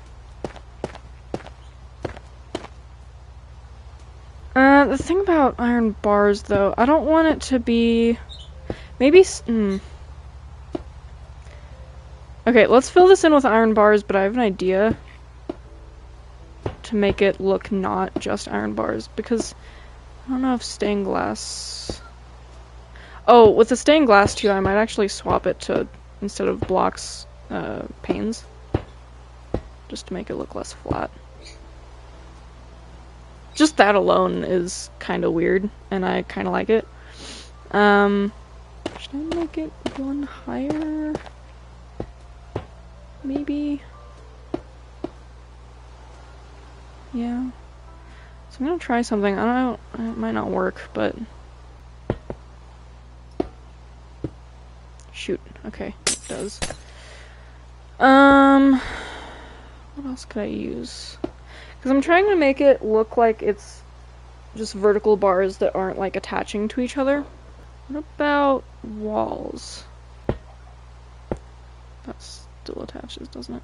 The thing about iron bars, though, I don't want it to be... Maybe... Okay, let's fill this in with iron bars, but I have an idea to make it look not just iron bars, because I don't know if stained glass... Oh, with the stained glass too, I might actually swap it to, instead of blocks, panes. Just to make it look less flat. Just that alone is kind of weird, and I kind of like it. Should I make it one higher? Maybe? Yeah. So I'm gonna try something. I don't know, it might not work, but... Shoot. Okay, it does. What else could I use? Because I'm trying to make it look like it's just vertical bars that aren't, like, attaching to each other. What about walls? That still attaches, doesn't it?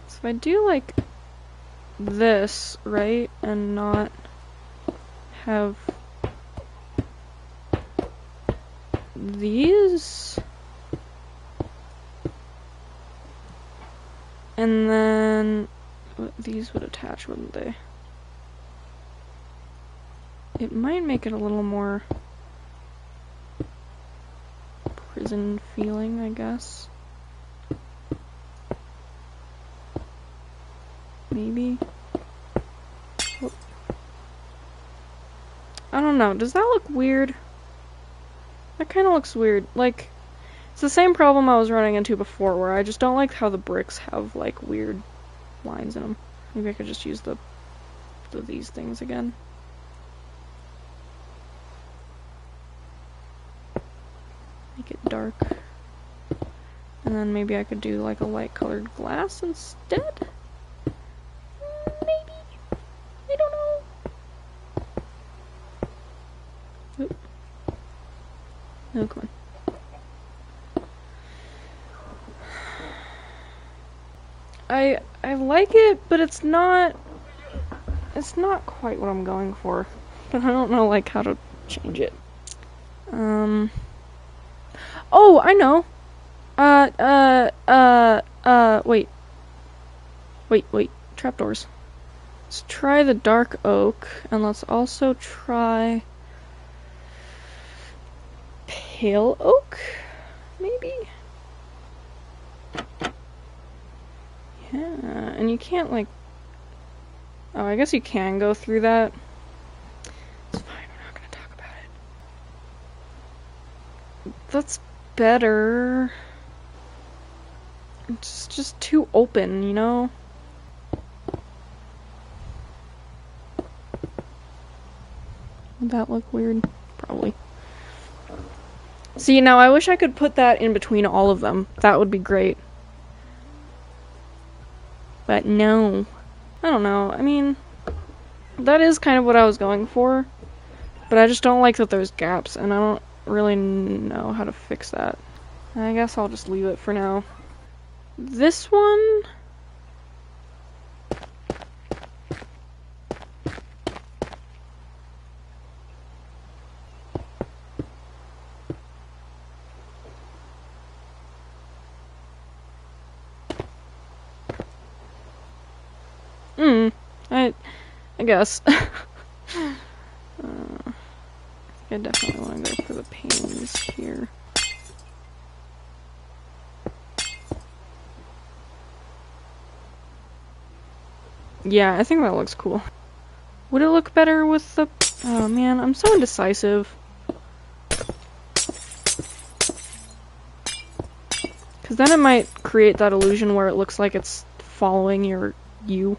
So if I do, like, this, right, and not have these... And then these would attach, wouldn't they? It might make it a little more prison feeling, I guess. Maybe. I don't know. Does that look weird? That kind of looks weird. Like, it's the same problem I was running into before, where I just don't like how the bricks have, like, weird lines in them. Maybe I could just use these things again. Make it dark. And then maybe I could do, like, a light-colored glass instead? Maybe? I don't know. Oop. Oh, come on. I like it, but it's not quite what I'm going for. But I don't know, like, how to change it. Oh, I know! Wait. Trapdoors. Let's try the dark oak, and let's also try pale oak, maybe? Yeah, and you can't, like... Oh, I guess you can go through that. It's fine, we're not gonna talk about it. That's better. It's just too open, you know? Would that look weird? Probably. See, now I wish I could put that in between all of them. That would be great. But no. I don't know. I mean, that is kind of what I was going for. But I just don't like that there's gaps, and I don't really know how to fix that. I guess I'll just leave it for now. This one... I guess. I definitely want to go for the panes here. Yeah, I think that looks cool. Would it look better with the... Oh man, I'm so indecisive. Because then it might create that illusion where it looks like it's following you.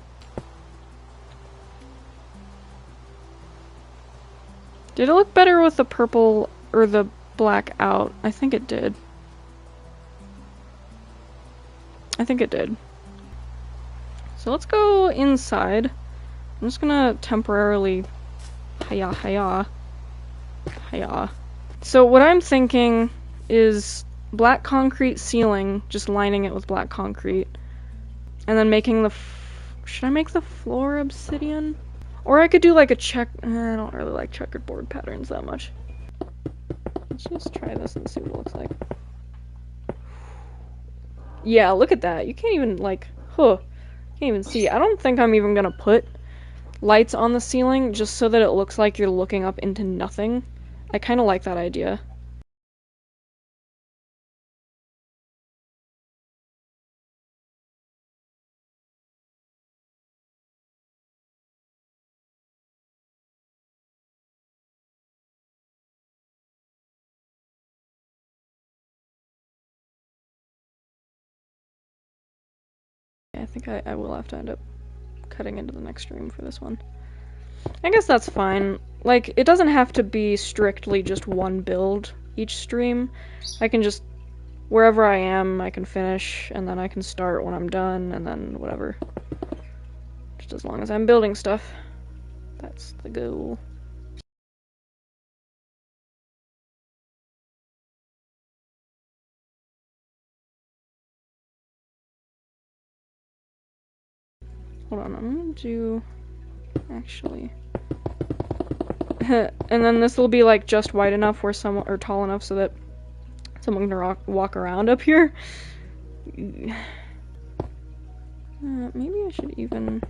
Did it look better with the purple or the black out? I think it did. So let's go inside. I'm just gonna temporarily... Hiya. So what I'm thinking is black concrete ceiling, just lining it with black concrete. And then making the... Should I make the floor obsidian? Or I could do like a I don't really like checkered board patterns that much. Let's just try this and see what it looks like. Yeah, look at that. You can't even like, can't even see. I don't think I'm even gonna put lights on the ceiling just so that it looks like you're looking up into nothing. I kind of like that idea. I think I will have to end up cutting into the next stream for this one. I guess that's fine. Like, it doesn't have to be strictly just one build each stream. I can just, wherever I am, I can finish, and then I can start when I'm done, and then whatever. Just as long as I'm building stuff. That's the goal. Hold on, I'm gonna do... Actually... and then this will be like just wide enough where someone, or tall enough so that someone can walk around up here. Maybe I should even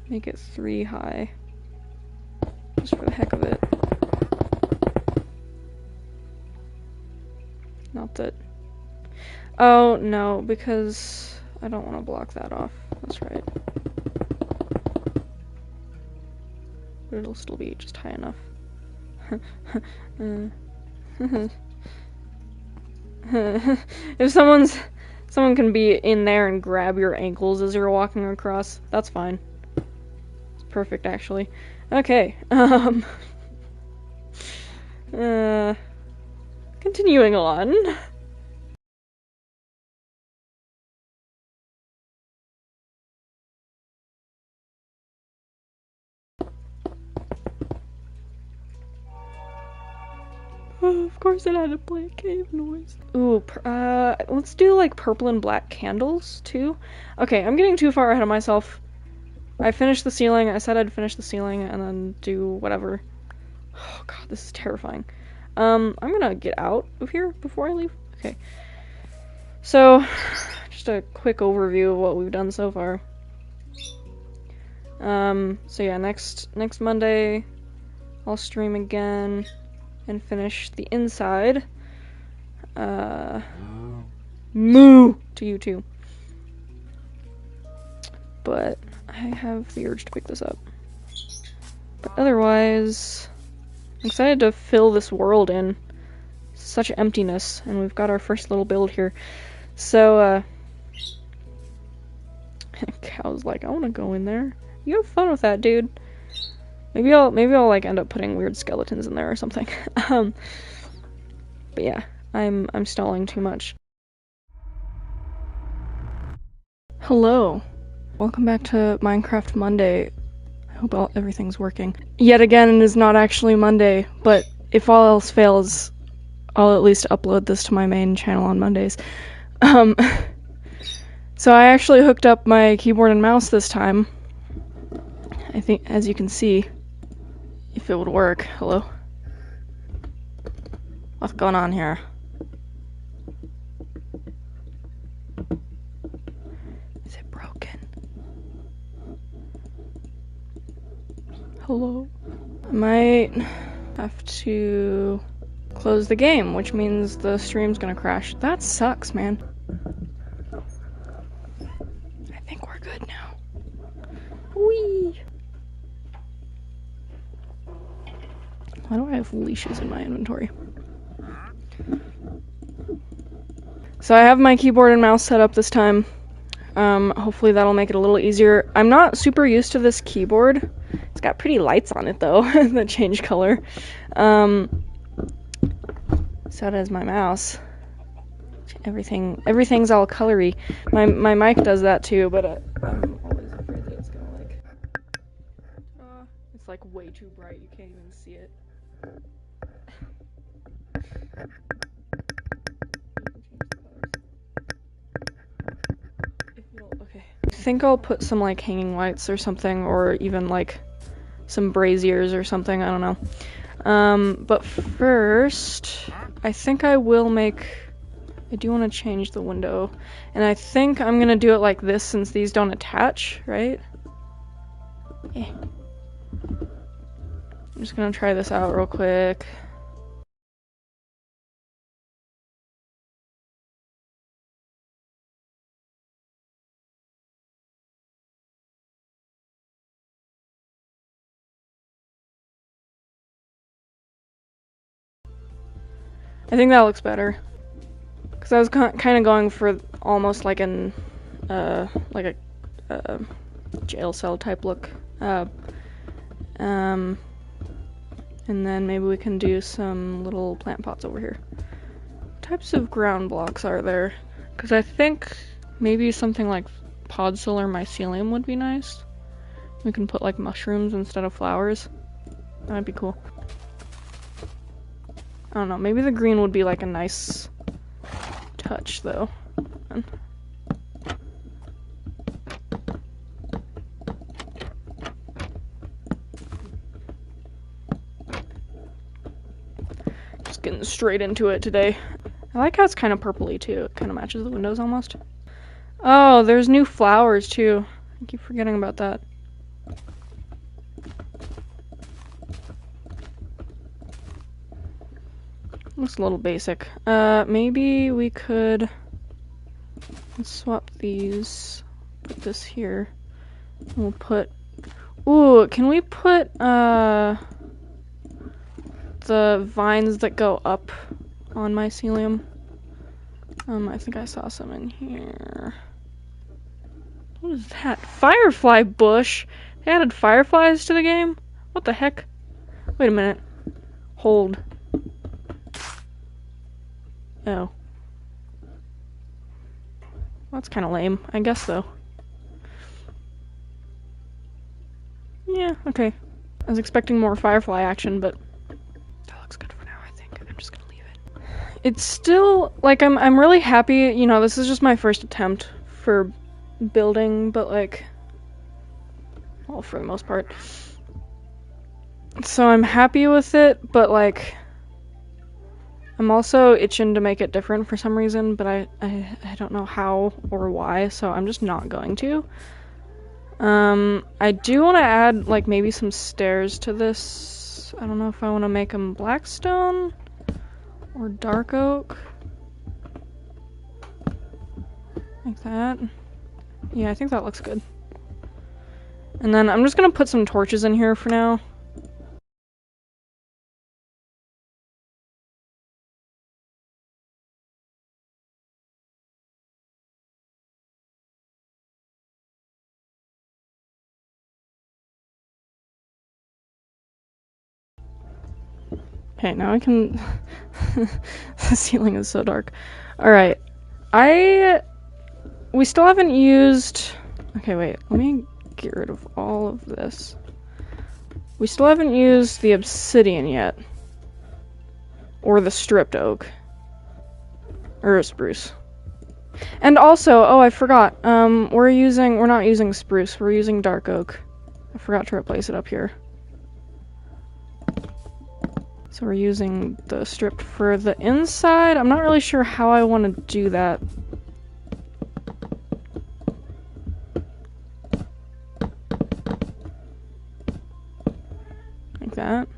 make it 3 high. Just for the heck of it. Not that... Oh, no, because I don't want to block that off. That's right. But it'll still be just high enough. If someone can be in there and grab your ankles as you're walking across, that's fine. It's perfect, actually. Okay, continuing on. Oh, of course it had to play a cave noise. Ooh, let's do like purple and black candles too. Okay, I'm getting too far ahead of myself. I finished the ceiling. I said I'd finish the ceiling and then do whatever. Oh god, this is terrifying. I'm gonna get out of here before I leave. Okay. So, just a quick overview of what we've done so far. So yeah, next Monday, I'll stream again and finish the inside. Moo to you too. But I have the urge to pick this up. But otherwise, I'm excited to fill this world in. Such emptiness, and we've got our first little build here. So, Cow's like, I want to go in there. You have fun with that, dude. Maybe I'll like end up putting weird skeletons in there or something. But yeah, I'm stalling too much. Hello, welcome back to Minecraft Monday. I hope everything's working. Yet again, it is not actually Monday, but if all else fails, I'll at least upload this to my main channel on Mondays. So I actually hooked up my keyboard and mouse this time. I think, as you can see, if it would work. Hello? What's going on here? Is it broken? Hello? I might have to close the game, which means the stream's gonna crash. That sucks, man. I think we're good now. Whee! Why do I have leashes in my inventory? So I have my keyboard and mouse set up this time. Hopefully that'll make it a little easier. I'm not super used to this keyboard. It's got pretty lights on it though that change color. So does my mouse. Everything's all colory. My mic does that too, but I'm always afraid that it's gonna like. It's like way too bright. You can't even see it. Okay. I think I'll put some like hanging lights or something, or even like some braziers or something. I don't know. But first, I think I will make. I do want to change the window, and I think I'm gonna do it like this since these don't attach, right? Yeah. I'm just gonna try this out real quick. I think that looks better. Because I was kind of going for almost like an, like a jail cell type look. And then maybe we can do some little plant pots over here. What types of ground blocks are there? Because I think maybe something like podzol or mycelium would be nice. We can put like mushrooms instead of flowers. That might be cool. I don't know, maybe the green would be like a nice touch though. Just getting straight into it today. I like how it's kind of purpley too. It kind of matches the windows almost. Oh, there's new flowers too. I keep forgetting about that. Looks a little basic. Maybe we could swap these. Put this here. We'll put. Ooh, can we put? Let's the vines that go up on mycelium. I think I saw some in here. What is that? Firefly bush? They added fireflies to the game? What the heck? Wait a minute. Hold. Oh. That's kind of lame. I guess so. Yeah, okay. I was expecting more firefly action, but that looks good for now, I think. I'm just gonna leave it. It's still, like, I'm really happy, you know, this is just my first attempt for building, but, like, well, for the most part. So I'm happy with it, but, like, I'm also itching to make it different for some reason, but I don't know how or why, so I'm just not going to. I do want to add, like, maybe some stairs to this. I don't know if I want to make them blackstone or dark oak. Like that. Yeah, I think that looks good. And then I'm just gonna put some torches in here for now. Okay, now I can... The ceiling is so dark. Alright. We still haven't used... Okay, wait. Let me get rid of all of this. We still haven't used the obsidian yet. Or the stripped oak. Or spruce. And also, oh, I forgot. We're not using spruce. We're using dark oak. I forgot to replace it up here. So we're using the strip for the inside. I'm not really sure how I want to do that. Like that.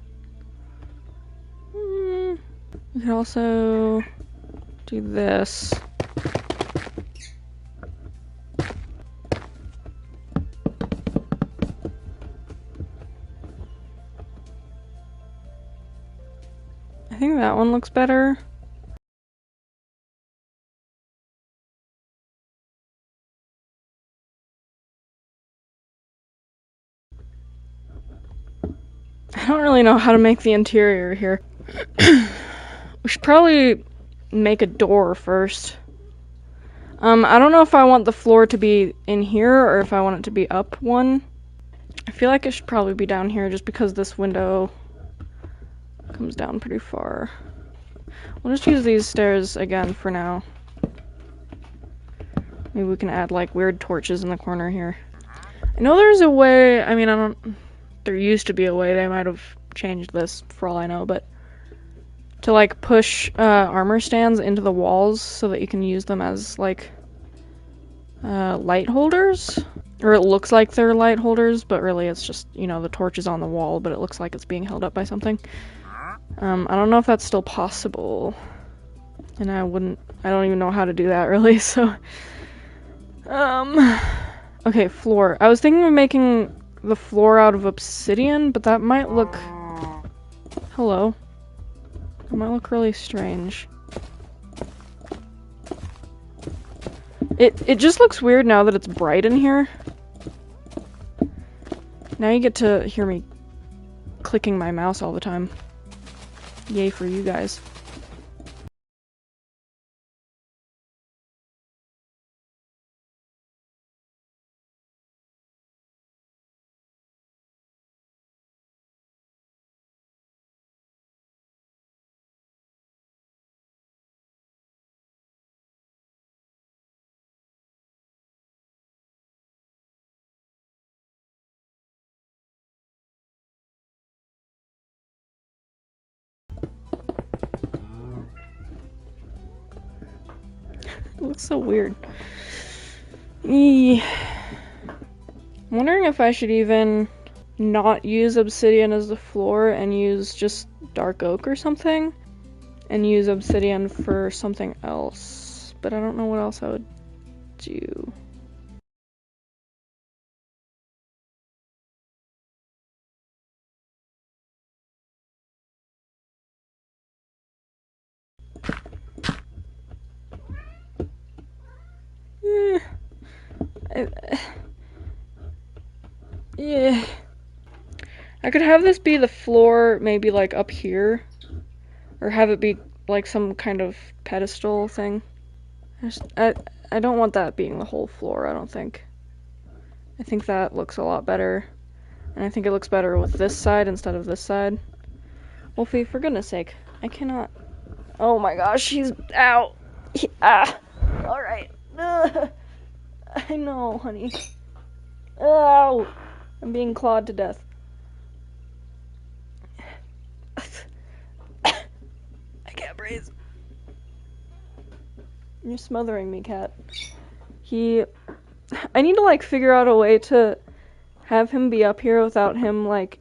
We could also do this. I think that one looks better. I don't really know how to make the interior here. We should probably make a door first. I don't know if I want the floor to be in here or if I want it to be up one. I feel like it should probably be down here just because this window comes down pretty far. We'll just use these stairs again for now. Maybe we can add like weird torches in the corner here. I know there's a way, I mean, there used to be a way, they might have changed this for all I know, but to like push armor stands into the walls so that you can use them as like light holders. Or it looks like they're light holders, but really it's just, you know, the torch is on the wall, but it looks like it's being held up by something. I don't know if that's still possible. And I don't even know how to do that really, so. Okay, floor. I was thinking of making the floor out of obsidian, but that might look... Hello. It might look really strange. It just looks weird now that it's bright in here. Now you get to hear me clicking my mouse all the time. Yay for you guys. It looks so weird. I'm wondering if I should even not use obsidian as the floor and use just dark oak or something. And use obsidian for something else. But I don't know what else I would do. Yeah. I could have this be the floor, maybe like up here, or have it be like some kind of pedestal thing. I don't want that being the whole floor, I don't think. I think that looks a lot better. And I think it looks better with this side instead of this side. Wolfie, for goodness sake, I cannot. Oh my gosh, he's out. Alright. I know, honey. Ow! I'm being clawed to death. I can't breathe. You're smothering me, cat. I need to, like, figure out a way to have him be up here without him, like,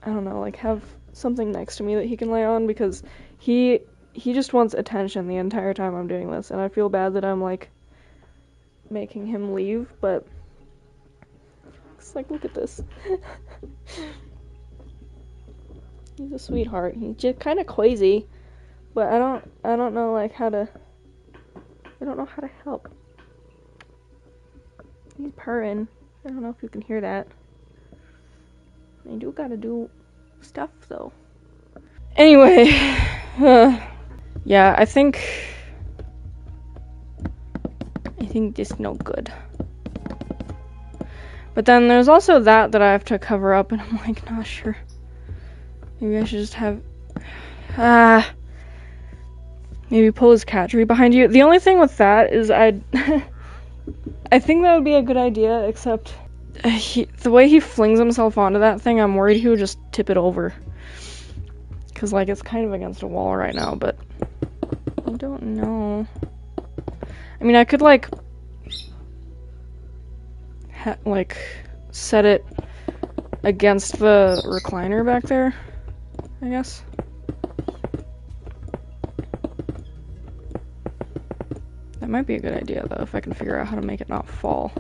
I don't know, like, have something next to me that he can lay on, because he just wants attention the entire time I'm doing this, and I feel bad that I'm, like, making him leave, but it's like, look at this. He's a sweetheart. He's just kind of crazy, but I don't know, like, I don't know how to help. He's purring. I don't know if you can hear that. I do gotta do stuff, though. Anyway, yeah, I think this no good. But then there's also that I have to cover up, and I'm like, not sure. Maybe I should just have, maybe pull his cat tree behind you. The only thing with that is I think that would be a good idea, except the way he flings himself onto that thing, I'm worried he would just tip it over. Because, like, it's kind of against a wall right now, but I don't know. I mean, I could, like, set it against the recliner back there, I guess. That might be a good idea, though, if I can figure out how to make it not fall.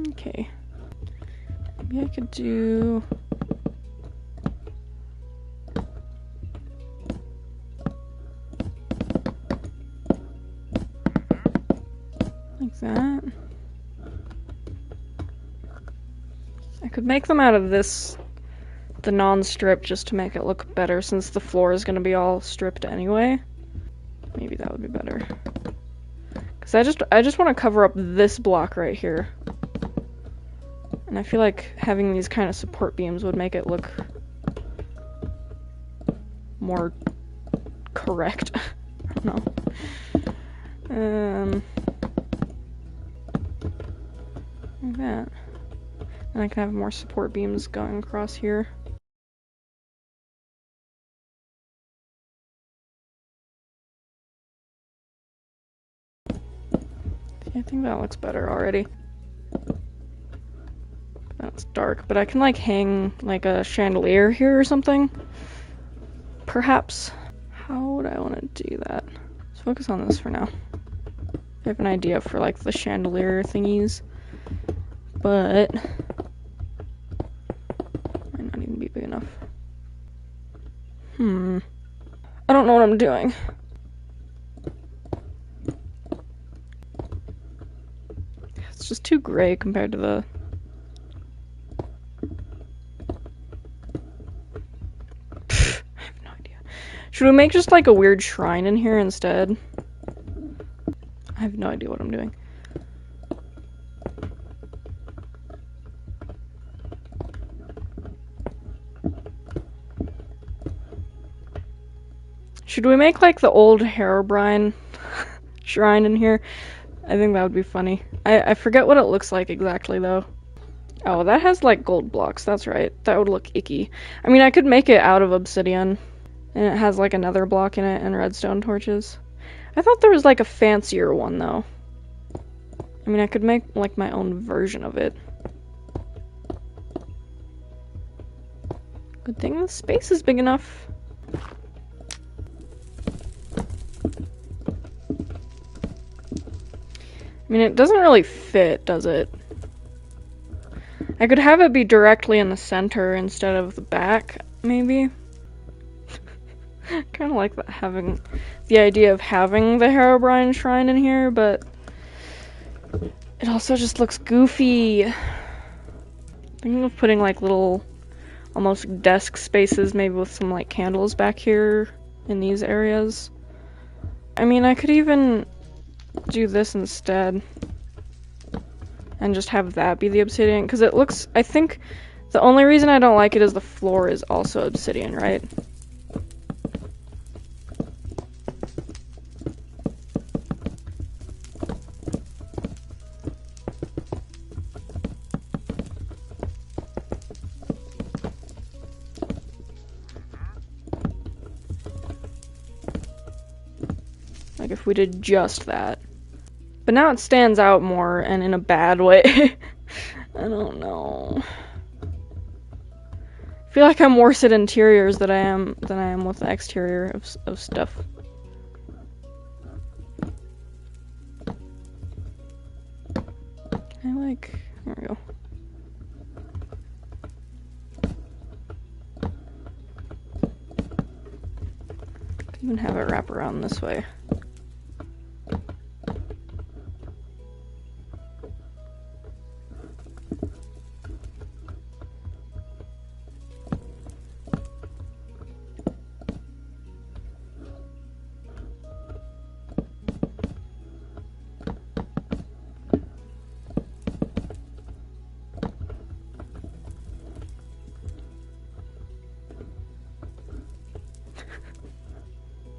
Okay. Maybe I could do... like that. I could make them out of the non-strip, just to make it look better, since the floor is going to be all stripped anyway. Maybe that would be better. Because I just want to cover up this block right here. And I feel like having these kind of support beams would make it look more correct. I don't know. Like that. And I can have more support beams going across here. I think that looks better already. That's dark, but I can, like, hang, like, a chandelier here or something. Perhaps. How would I want to do that? Let's focus on this for now. I have an idea for, like, the chandelier thingies, but might not even be big enough. I don't know what I'm doing. It's just too gray compared to the... I have no idea. Should we make just, like, a weird shrine in here instead? I have no idea what I'm doing. Should we make, like, the old Herobrine shrine in here? I think that would be funny. I forget what it looks like exactly, though. Oh, that has, like, gold blocks. That's right. That would look icky. I mean, I could make it out of obsidian. And it has, like, another block in it and redstone torches. I thought there was, like, a fancier one, though. I mean, I could make, like, my own version of it. Good thing the space is big enough. I mean, it doesn't really fit, does it? I could have it be directly in the center instead of the back, maybe. Kind of like having the idea of having the Herobrine shrine in here, but it also just looks goofy. Thinking of putting like little, almost desk spaces, maybe with some like candles back here in these areas. I mean, I could even do this instead and just have that be the obsidian, because it looks, I think the only reason I don't like it is the floor is also obsidian, right? Like if we did just that. But now it stands out more, and in a bad way. I don't know. I feel like I'm worse at interiors than I am with the exterior of stuff. There we go. Could even have it wrap around this way.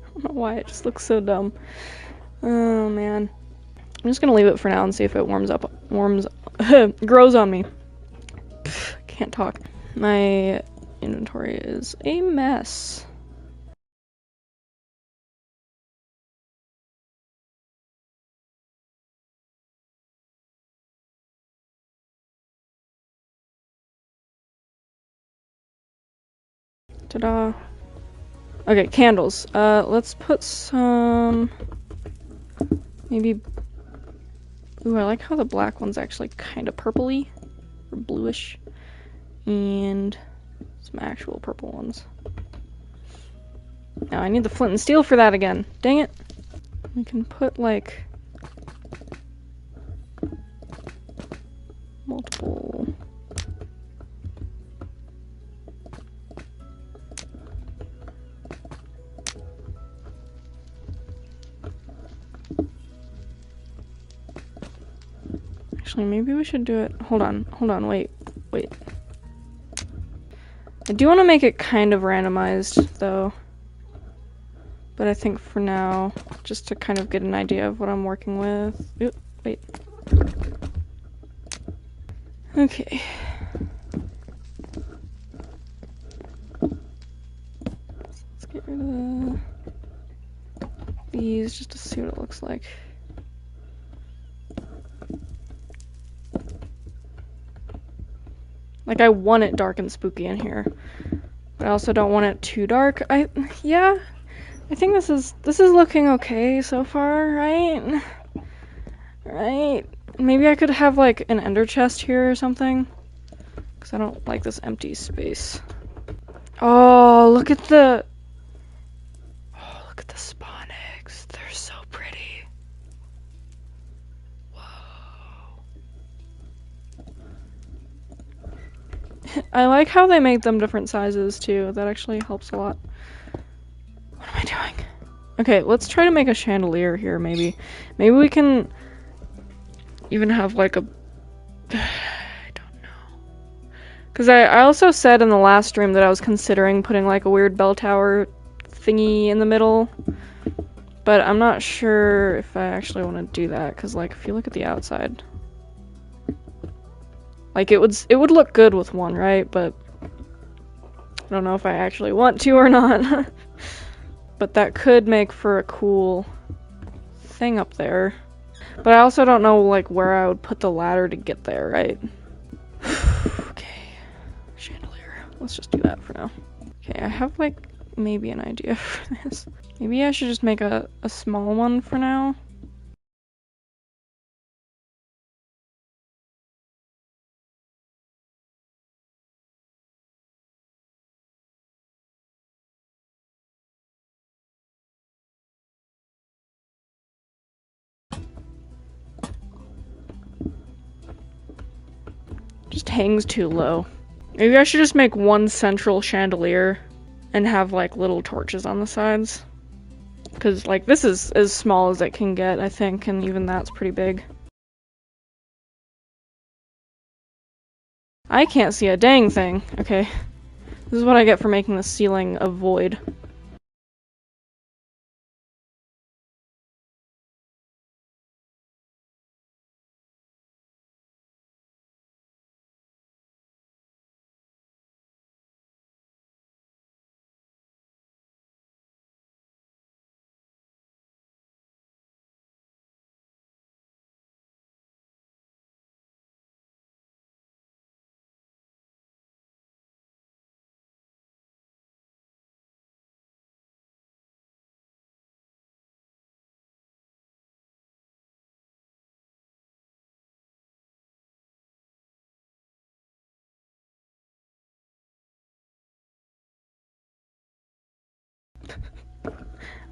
I don't know why, it just looks so dumb. Oh man. I'm just gonna leave it for now and see if it grows on me. Can't talk. My inventory is a mess. Ta-da. Okay, candles. Let's put some... maybe... Ooh, I like how the black one's actually kind of purpley. Or bluish. And some actual purple ones. Now I need the flint and steel for that again. Dang it. We can put, like... multiple... Actually, maybe we should do it... Hold on, wait. I do want to make it kind of randomized, though. But I think for now, just to kind of get an idea of what I'm working with... Oop, wait. Okay. Let's get rid of these just to see what it looks like. Like, I want it dark and spooky in here, but I also don't want it too dark. Yeah, I think this is looking okay so far, right? Right? Maybe I could have, like, an ender chest here or something, because I don't like this empty space. Oh, look at the spawn eggs. They're so pretty. I like how they make them different sizes too. That actually helps a lot. What am I doing? Okay, let's try to make a chandelier here, maybe. Maybe we can even have like a... I don't know. Because I also said in the last stream that I was considering putting like a weird bell tower thingy in the middle. But I'm not sure if I actually want to do that, because like if you look at the outside... Like, it would look good with one, right? But I don't know if I actually want to or not. But that could make for a cool thing up there. But I also don't know, like, where I would put the ladder to get there, right? Okay. Chandelier. let's just do that for now. Okay, I have like maybe an idea for this. Maybe I should just make a small one for now. Just hangs too low. Maybe I should just make one central chandelier and have like little torches on the sides. Because like this is as small as it can get, I think, and even that's pretty big. I can't see a dang thing. Okay. This is what I get for making the ceiling a void.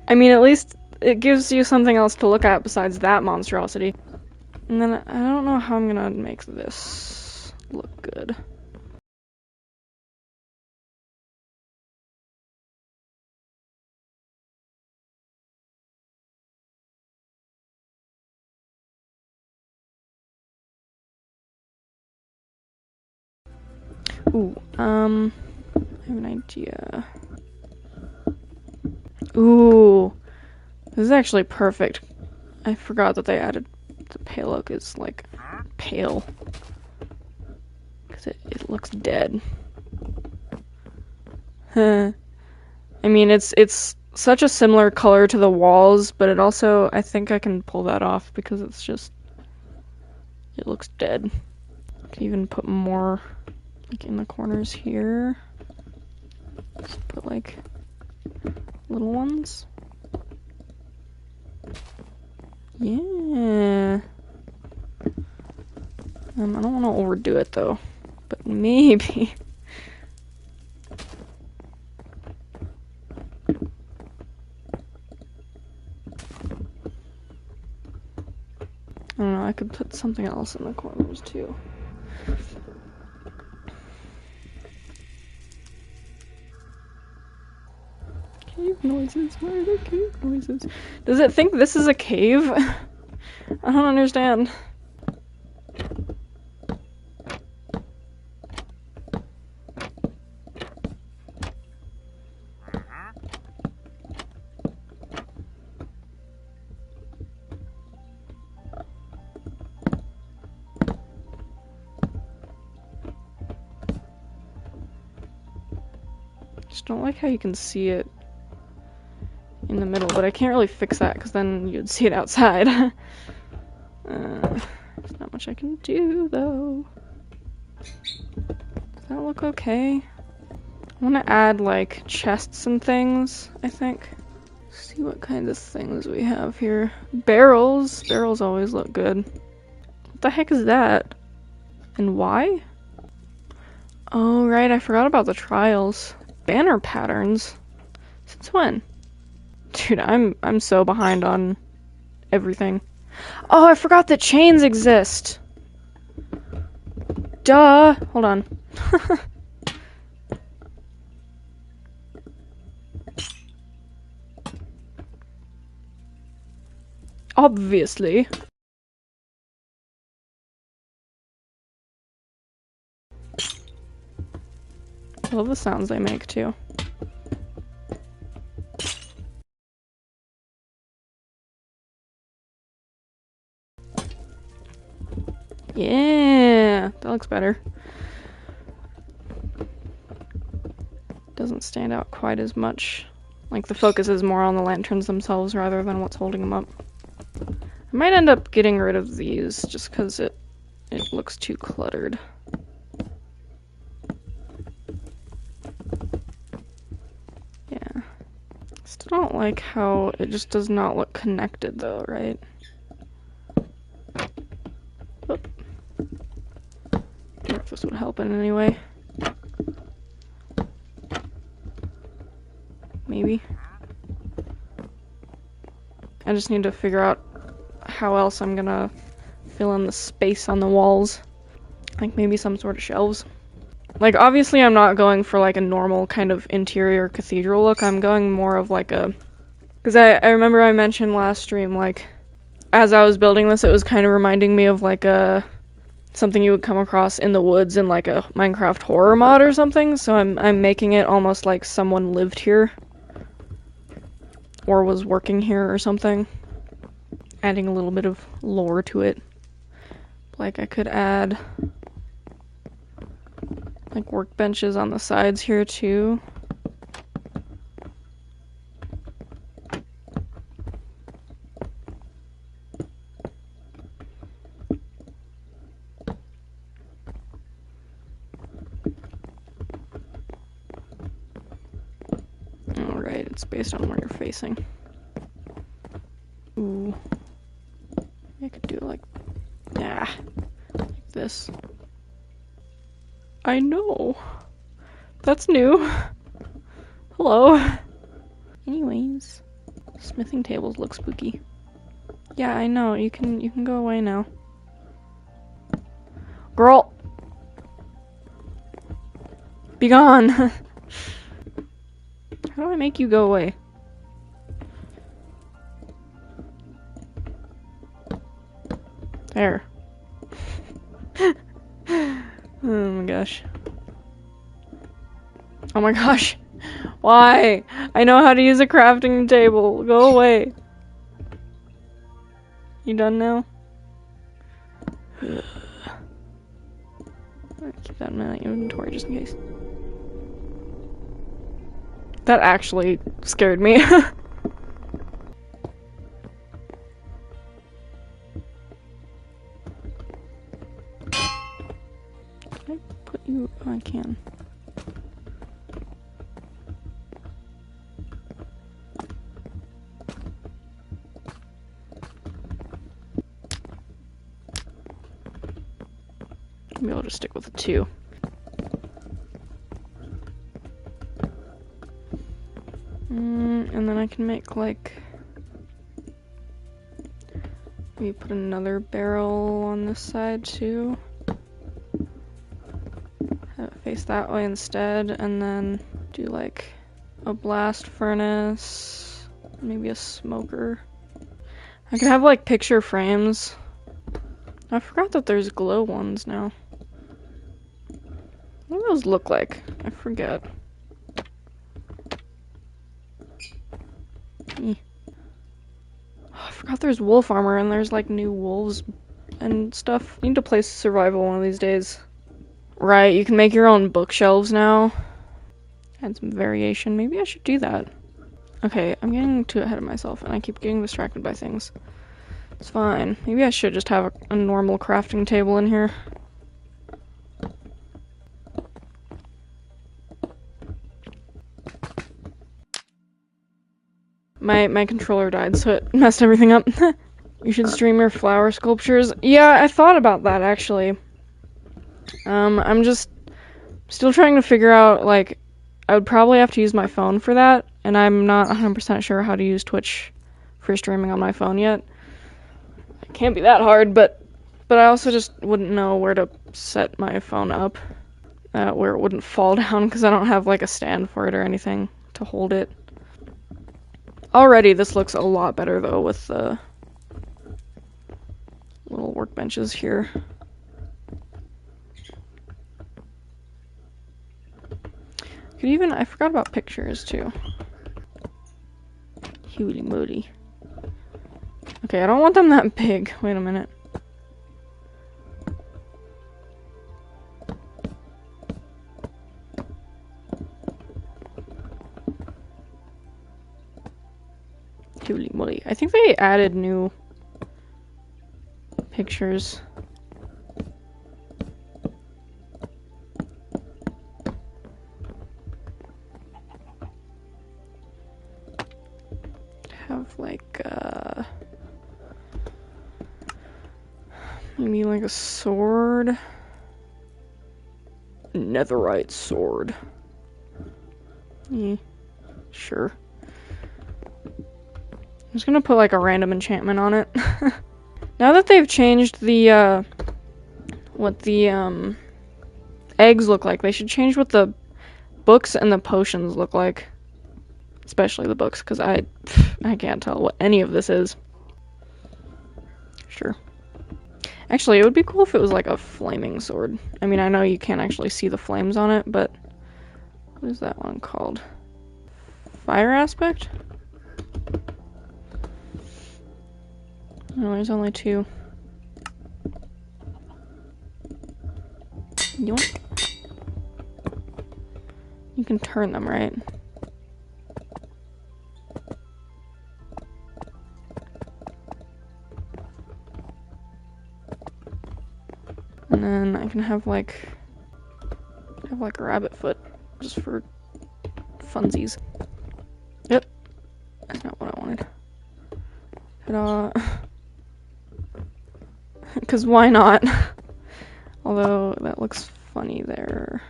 I mean, at least it gives you something else to look at besides that monstrosity. And then I don't know how I'm gonna make this look good. Ooh, I have an idea. Ooh, this is actually perfect. I forgot that they added the pale look is like pale. Because it looks dead. I mean, it's such a similar color to the walls, but it also, I think I can pull that off because it's just, it looks dead. I can even put more like in the corners here. Just put like little ones. Yeah. I don't want to overdo it though, but maybe. I don't know, I could put something else in the corners too. Cave noises, why are there cave noises? Does it think this is a cave? I don't understand. Just don't like how you can see it in the middle, but I can't really fix that because then you'd see it outside. There's not much I can do though. Does that look okay? I want to add like chests and things, I think. See what kind of things we have here. Barrels. Barrels always look good. What the heck is that? And why? Oh right, I forgot about the trials. Banner patterns? Since when? Dude, I'm so behind on everything. Oh, I forgot that chains exist. Duh. Hold on. Obviously. I love the sounds they make too. Yeah, that looks better. Doesn't stand out quite as much. Like the focus is more on the lanterns themselves rather than what's holding them up. I might end up getting rid of these just because it looks too cluttered. I don't like how it just does not look connected though, right? Oh. Don't know if this would help in any way. Maybe. I just need to figure out how else I'm gonna fill in the space on the walls. Like maybe some sort of shelves. Like obviously I'm not going for like a normal kind of interior cathedral look. I'm going more of like a... Because I remember I mentioned last stream, like, as I was building this, it was kind of reminding me of like a... something you would come across in the woods in like a Minecraft horror mod or something. So I'm making it almost like someone lived here. Or was working here or something. Adding a little bit of lore to it. Like I could add like workbenches on the sides here too. Alright, it's based on where you're facing. Ooh. I could do like this. I know. That's new. Hello. Anyways, smithing tables look spooky. Yeah, I know. You can go away now. Girl. Be gone. How do I make you go away? There. Oh my gosh. Oh my gosh. Why? I know how to use a crafting table. Go away. You done now? Keep that in my inventory just in case. That actually scared me. Can I put you? Oh, I can. Maybe I'll just stick with the 2. And then I can make like... maybe put another barrel on this side too. Have it face that way instead, and then do like a blast furnace, maybe a smoker. I could have like picture frames. I forgot that there's glow ones now. What do those look like? I forget. Oh, I forgot there's wolf armor and there's like new wolves and stuff. I need to play survival one of these days. Right, you can make your own bookshelves now. Add some variation. Maybe I should do that. Okay, I'm getting too ahead of myself and I keep getting distracted by things. It's fine. Maybe I should just have a normal crafting table in here. My controller died, so it messed everything up. You should stream your flower sculptures. Yeah, I thought about that, actually. I'm just still trying to figure out, like, I would probably have to use my phone for that, and I'm not 100% sure how to use Twitch for streaming on my phone yet. It can't be that hard, but I also just wouldn't know where to set my phone up, where it wouldn't fall down, because I don't have, like, a stand for it or anything to hold it. Already, this looks a lot better, though, with the little workbenches here. Could even, I forgot about pictures, too. Holy moly. Okay, I don't want them that big. Wait a minute. Holy moly. I think they added new pictures. like, maybe like a sword. Netherite sword. Sure. I'm just gonna put like a random enchantment on it. Now that they've changed the, what the, eggs look like, they should change what the books and the potions look like. Especially the books, because I can't tell what any of this is. Sure. Actually, it would be cool if it was like a flaming sword. I mean, I know you can't actually see the flames on it, but what is that one called? Fire aspect? No, there's only two. You can turn them, right? And then I can have like a rabbit foot just for funsies. Yep. That's not what I wanted. Ta-da. Because why not? Although that looks funny there.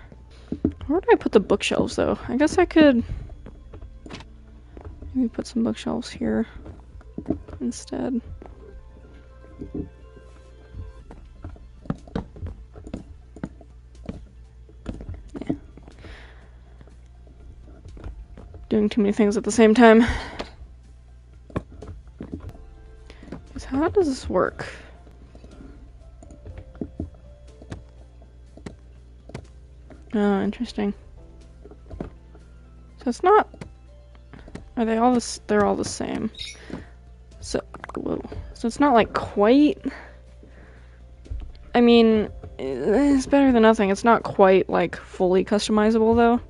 Where would I put the bookshelves though? I guess I could maybe put some bookshelves here instead. Yeah. Doing too many things at the same time. So how does this work? Oh, interesting. So it's not... Are they all this? They're all the same. So, whoa. So it's not like quite... I mean, it's better than nothing. It's not quite like fully customizable though.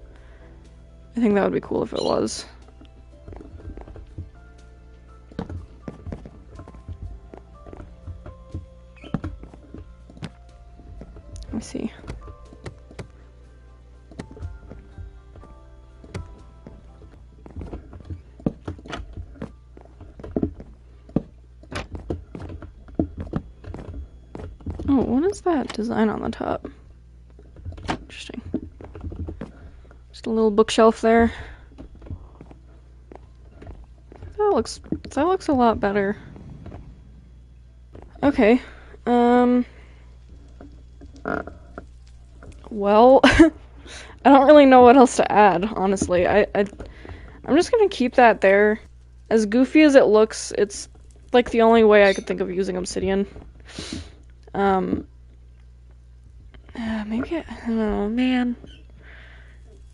I think that would be cool if it was. Let me see. Oh, what is that design on the top? Interesting. Just a little bookshelf there. That looks a lot better. Okay. Well, I don't really know what else to add, honestly. I'm just gonna keep that there. As goofy as it looks, it's like the only way I could think of using obsidian. Maybe I don't know, man.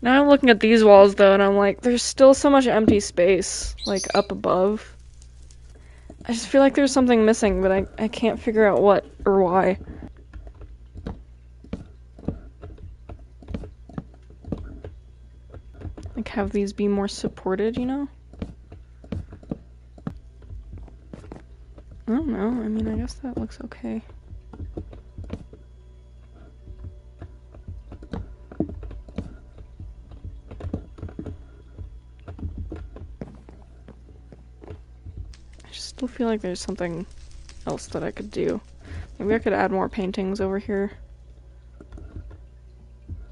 Now I'm looking at these walls though, and I'm like, there's still so much empty space, like up above. I just feel like there's something missing, but I can't figure out what or why. Like, have these be more supported, you know? I don't know. I mean, I guess that looks okay. I just still feel like there's something else that I could do. Maybe I could add more paintings over here.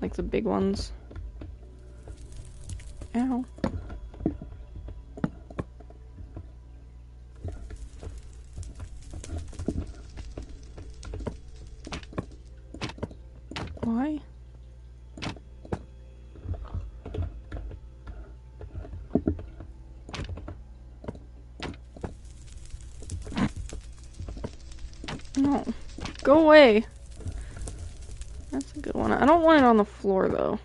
Like the big ones. Ow. Why? No. Go away. That's a good one. I don't want it on the floor, though.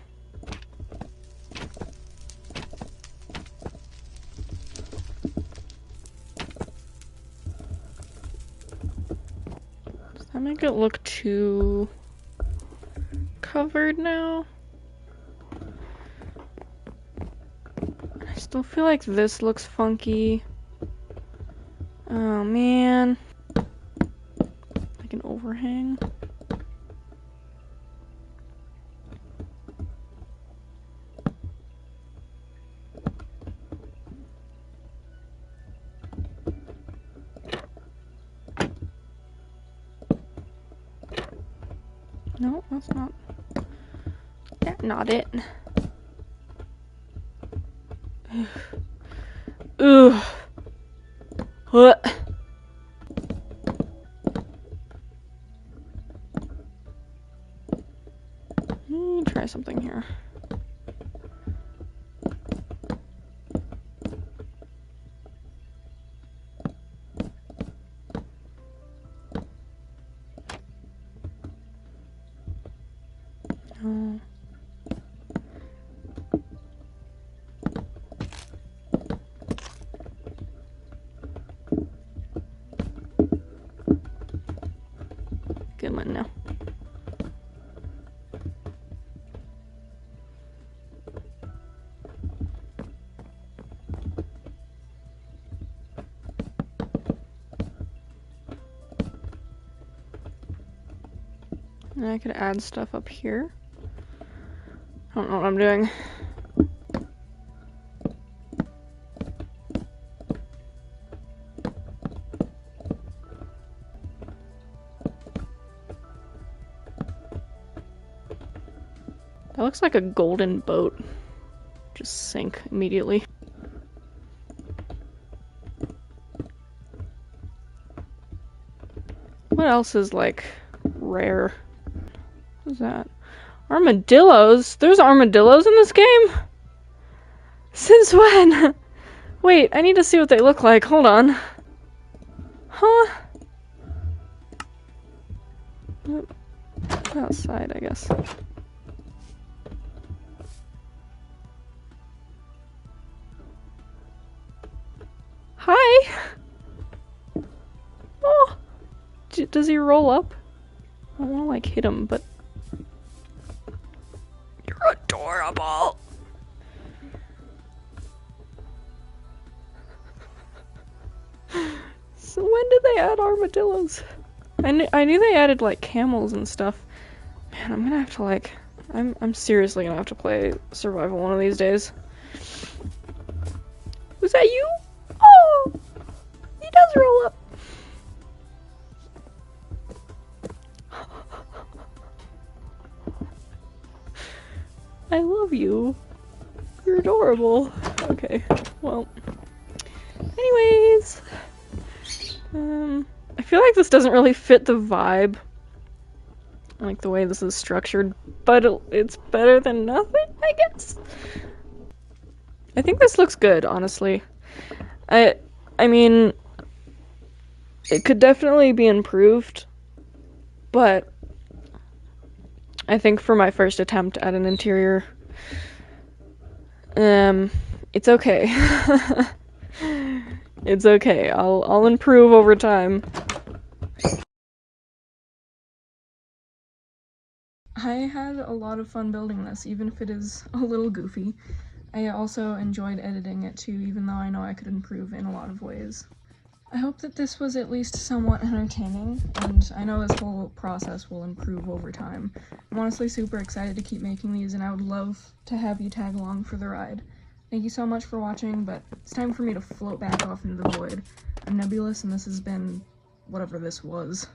Does that make it look too covered now? I still feel like this looks funky. Oh, man. Like an overhang. No, that's not. That's not it. Ugh. What? Try something here. No. Good one now. And I could add stuff up here. I don't know what I'm doing. That looks like a golden boat. Just sink immediately. What else is like rare? What's that? Armadillos? There's armadillos in this game? Since when? Wait, I need to see what they look like. Hold on. Huh? Outside, I guess. Hi! Oh! Does he roll up? I don't want to, like, hit him, but... You're adorable! So when did they add armadillos? I knew they added, like, camels and stuff. Man, I'm gonna have to, like... I'm seriously gonna have to play Survival one of these days. Was that you? Oh! He does roll up! I love you. You're adorable. Okay, well. Anyways. I feel like this doesn't really fit the vibe. Like the way this is structured, but it's better than nothing, I guess. I think this looks good, honestly. I mean, it could definitely be improved, but I think for my first attempt at an interior, it's okay. It's okay. I'll improve over time. I had a lot of fun building this, even if it is a little goofy. I also enjoyed editing it too, even though I know I could improve in a lot of ways. I hope that this was at least somewhat entertaining, and I know this whole process will improve over time. I'm honestly super excited to keep making these, and I would love to have you tag along for the ride. Thank you so much for watching, but it's time for me to float back off into the void. I'm Nebulous, and this has been whatever this was.